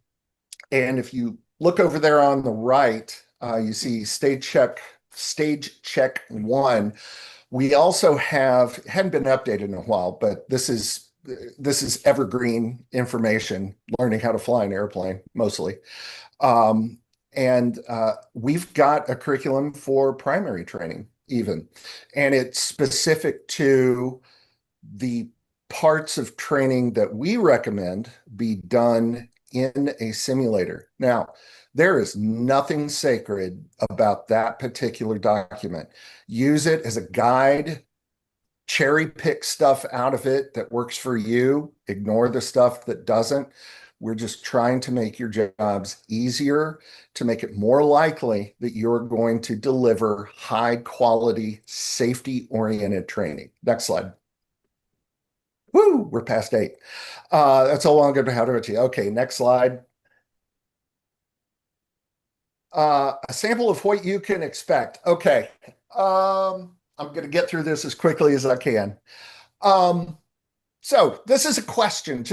if you look over there on the right, you see stage check 1. We also hadn't been updated in a while, but this is evergreen information, learning how to fly an airplane mostly. And we've got a curriculum for primary training even, and it's specific to the parts of training that we recommend be done in a simulator. Now, there is nothing sacred about that particular document. Use it as a guide, cherry pick stuff out of it that works for you, ignore the stuff that doesn't. We're just trying to make your jobs easier, to make it more likely that you're going to deliver high quality, safety oriented training. Next slide. Woo, we're past 8. That's all I'm going to have to you. Okay, next slide. A sample of what you can expect. Okay, I'm going to get through this as quickly as I can. So this is a question.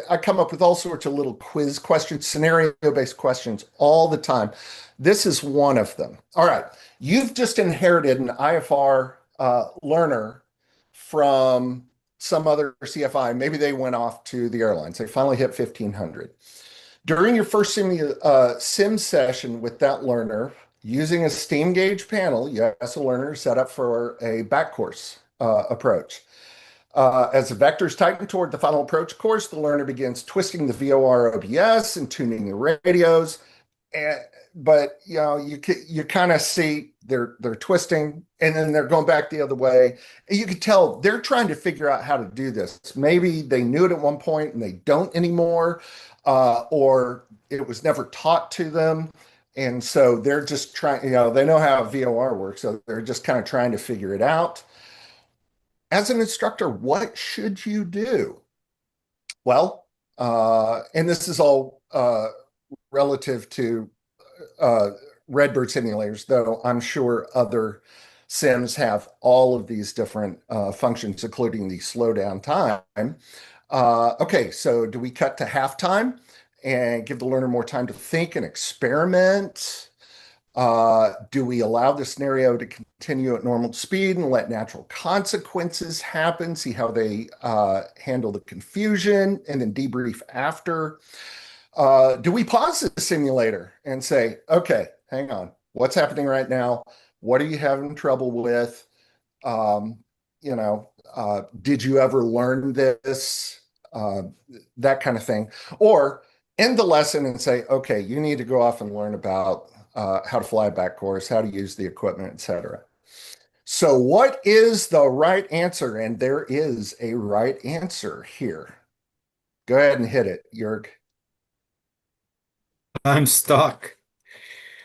I come up with all sorts of little quiz questions, scenario-based questions all the time. This is one of them. All right, you've just inherited an IFR learner from some other CFI. Maybe they went off to the airlines. They finally hit 1,500. During your first sim session with that learner, using a steam gauge panel, you ask the learner set up for a back course approach. As the vectors tighten toward the final approach course, the learner begins twisting the VOR OBS and tuning the radios. But you kind of see they're twisting and then they're going back the other way. And you can tell they're trying to figure out how to do this. Maybe they knew it at one point and they don't anymore, or it was never taught to them. And so they're just trying, they know how VOR works, so they're just kind of trying to figure it out. As an instructor, what should you do? Well, and this is all relative to Redbird simulators, though I'm sure other sims have all of these different functions, including the slowdown time. Okay, so do we cut to halftime and give the learner more time to think and experiment? Do we allow the scenario to continue at normal speed and let natural consequences happen, see how they handle the confusion, and then debrief after? Do we pause the simulator and say, okay, hang on, what's happening right now? What are you having trouble with? Did you ever learn this? That kind of thing. Or end the lesson and say, okay, you need to go off and learn about how to fly a back course, how to use the equipment, etc. So what is the right answer? And there is a right answer here. Go ahead and hit it, Jörg. I'm stuck.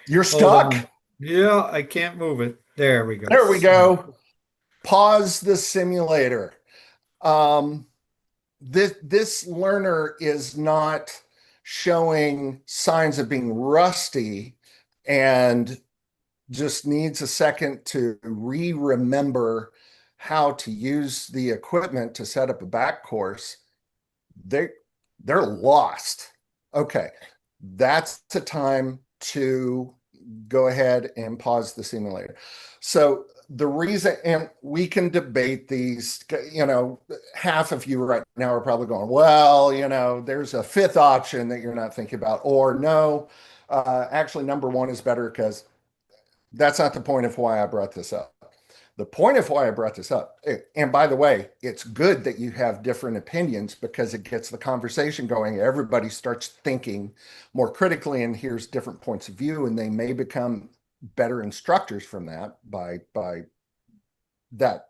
You're Hold stuck? on. Yeah, I can't move it. There we go. There we go. Pause the simulator. This learner is not showing signs of being rusty and just needs a second to remember how to use the equipment to set up a back course. They're lost. Okay, that's the time to go ahead and pause the simulator. So the reason, and we can debate these, half of you right now are probably going, well, there's a fifth option that you're not thinking about, or no, actually number one is better, because that's not the point of why I brought this up. The point of why I brought this up, and by the way, it's good that you have different opinions because it gets the conversation going. Everybody starts thinking more critically and hears different points of view, and they may become better instructors from that by that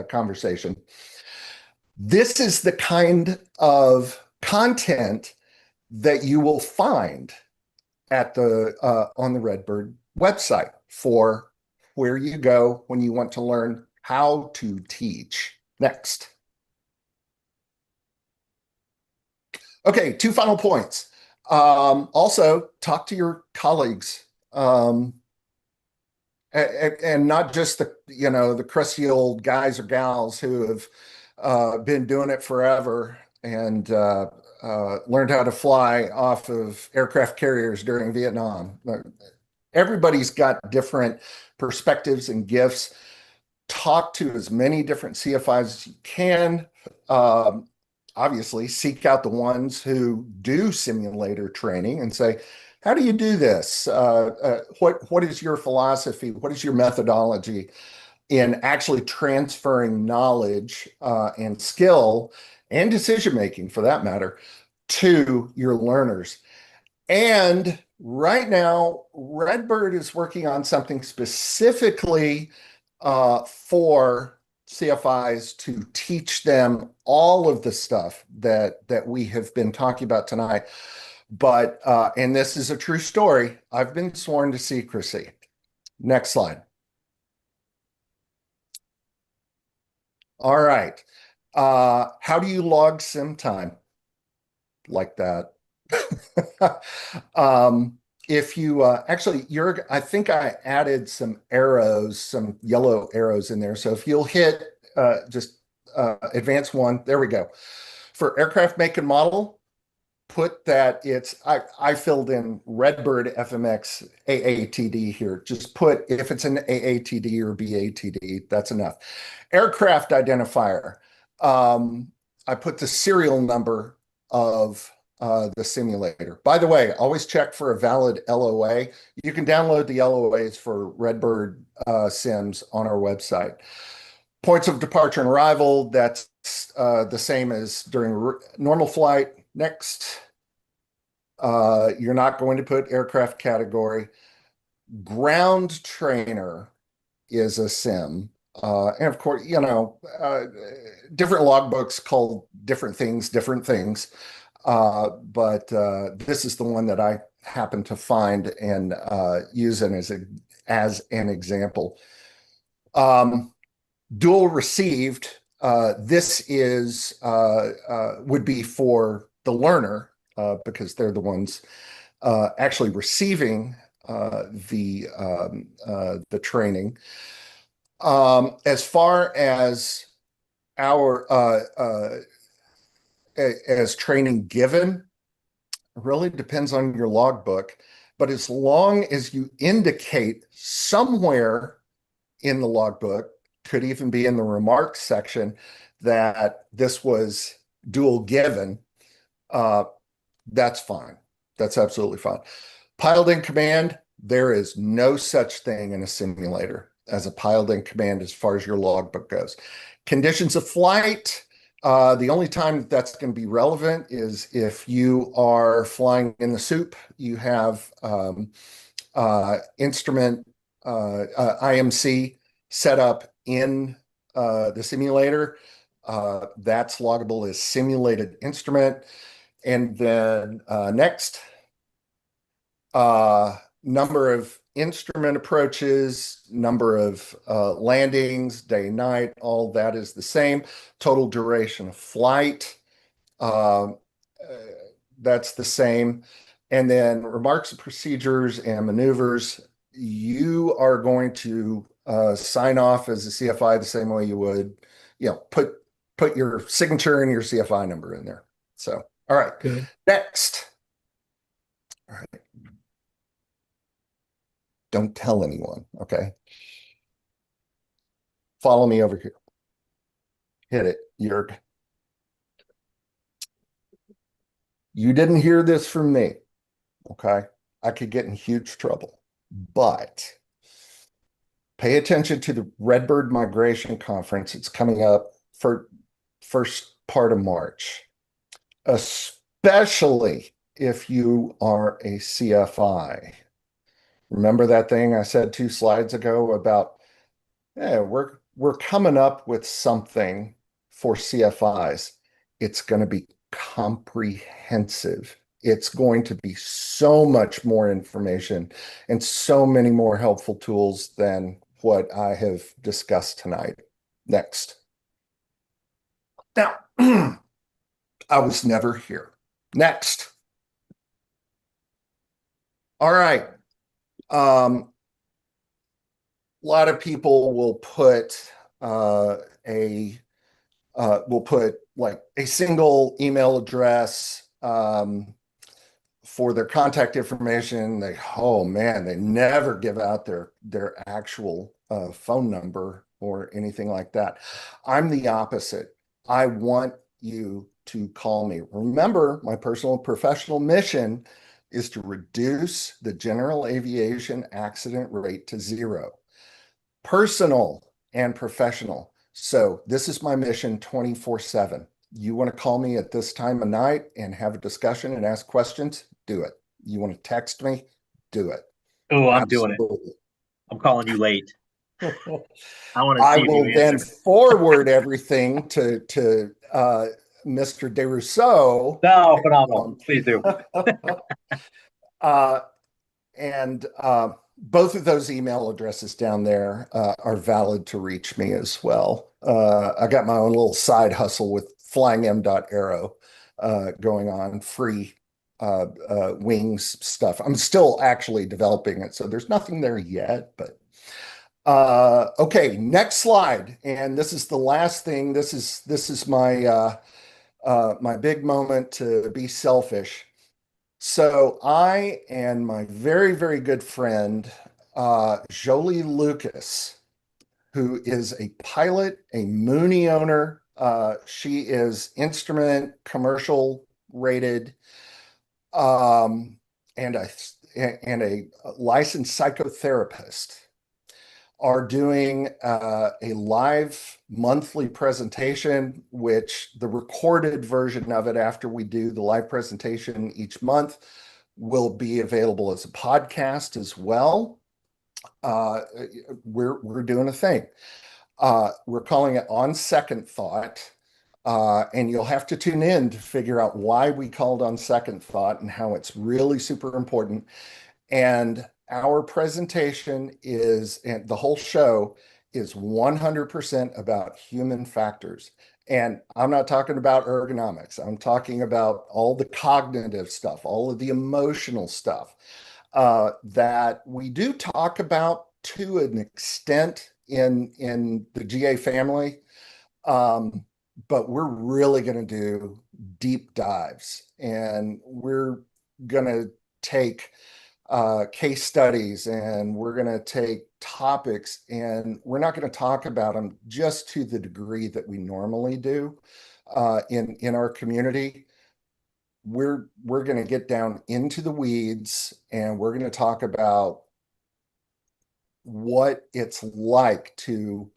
conversation. This is the kind of content that you will find at the on the Redbird website for where you go when you want to learn how to teach. Next. Okay, 2 final points. Also, talk to your colleagues. And not just the crusty old guys or gals who have been doing it forever and learned how to fly off of aircraft carriers during Vietnam. Everybody's got different perspectives and gifts. Talk to as many different CFIs as you can. Obviously, seek out the ones who do simulator training and say, how do you do this? What is your philosophy? What is your methodology in actually transferring knowledge and skill and decision making, for that matter, to your learners? And right now, Redbird is working on something specifically for CFIs to teach them all of the stuff that we have been talking about tonight. But and this is a true story. I've been sworn to secrecy. Next slide. All right. How do you log sim time? Like that. If you actually, I think I added some arrows, some yellow arrows in there. So if you'll hit just advance one, there we go. For aircraft make and model, put that I filled in Redbird FMX AATD here. Just put if it's an AATD or BATD, that's enough. Aircraft identifier. I put the serial number of the simulator. By the way, always check for a valid LOA. You can download the LOAs for Redbird sims on our website. Points of departure and arrival, that's the same as during normal flight. Next, you're not going to put aircraft category. Ground trainer is a sim. And of course, different logbooks call different things. But this is the one that I happen to find and use it as an example. Dual received, this is would be for the learner because they're the ones actually receiving the training. As far as our as training given, really depends on your logbook. But as long as you indicate somewhere in the logbook, could even be in the remarks section, that this was dual given, that's fine. That's absolutely fine. Pilot in command, there is no such thing in a simulator as a pilot in command as far as your logbook goes. Conditions of flight, the only time that's going to be relevant is if you are flying in the soup, you have instrument IMC set up in the simulator. That's loggable as simulated instrument. And then next, number of instrument approaches, number of landings, day, night, all that is the same. Total duration of flight, that's the same. And then remarks, procedures, and maneuvers, you are going to sign off as a CFI the same way you would, put your signature and your CFI number in there. So, all right, Good. Next. All right. Don't tell anyone, okay? Follow me over here. Hit it, Jörg. You didn't hear this from me, okay? I could get in huge trouble, but pay attention to the Redbird Migration Conference. It's coming up for first part of March, especially if you are a CFI. Remember that thing I said 2 slides ago about, we're coming up with something for CFIs. It's going to be comprehensive. It's going to be so much more information and so many more helpful tools than what I have discussed tonight. Next. Now, I was never here. Next. All right. A lot of people will put like a single email address for their contact information. They never give out their actual phone number or anything like that. I'm the opposite. I want you to call me. Remember, my personal and professional mission is to reduce the general aviation accident rate to zero, personal and professional. So this is my mission 24/7. You want to call me at this time of night and have a discussion and ask questions? Do it. You want to text me? Do it. Oh, I'm doing it. Absolutely. I'm calling you late. I want to I see if will you then answer. forward everything to Mr. DeRousseau. No, phenomenal. Please do. Uh, and both of those email addresses down there are valid to reach me as well. I got my own little side hustle with flyingm.aero going on, free wings stuff. I'm still actually developing it, so there's nothing there yet, but okay, next slide. And this is the last thing. This is my my big moment to be selfish. So I and my very, very good friend, Jolie Lucas, who is a pilot, a Mooney owner. She is instrument commercial rated, and a licensed psychotherapist, are doing a live monthly presentation, which the recorded version of it after we do the live presentation each month will be available as a podcast as well. We're doing a thing. We're calling it On Second Thought. And you'll have to tune in to figure out why we called On Second Thought and how it's really super important. And our presentation is, and the whole show is 100% about human factors. And I'm not talking about ergonomics. I'm talking about all the cognitive stuff, all of the emotional stuff that we do talk about to an extent in the GA family. But we're really going to do deep dives, and we're going to take case studies, and we're going to take topics, and we're not going to talk about them just to the degree that we normally do in our community. We're going to get down into the weeds, and we're going to talk about what it's like to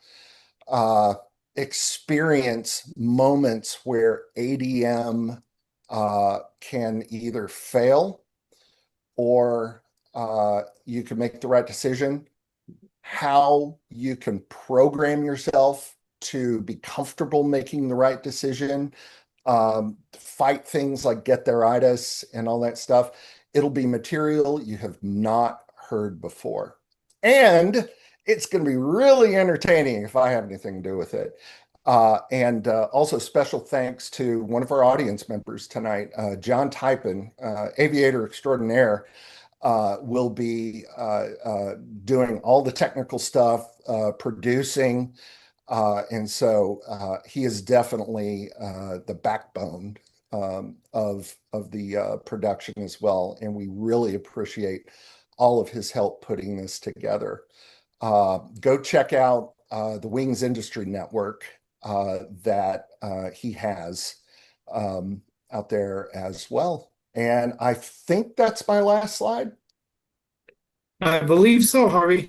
experience moments where ADM can either fail or you can make the right decision, how you can program yourself to be comfortable making the right decision, fight things like get-there-itis and all that stuff. It'll be material you have not heard before. And it's going to be really entertaining if I have anything to do with it. And also special thanks to one of our audience members tonight, John Typen, aviator extraordinaire, will be doing all the technical stuff, producing. And so he is definitely the backbone of the production as well. And we really appreciate all of his help putting this together. Go check out the Wings Industry Network that he has out there as well. And I think that's my last slide. I believe so, Harvey.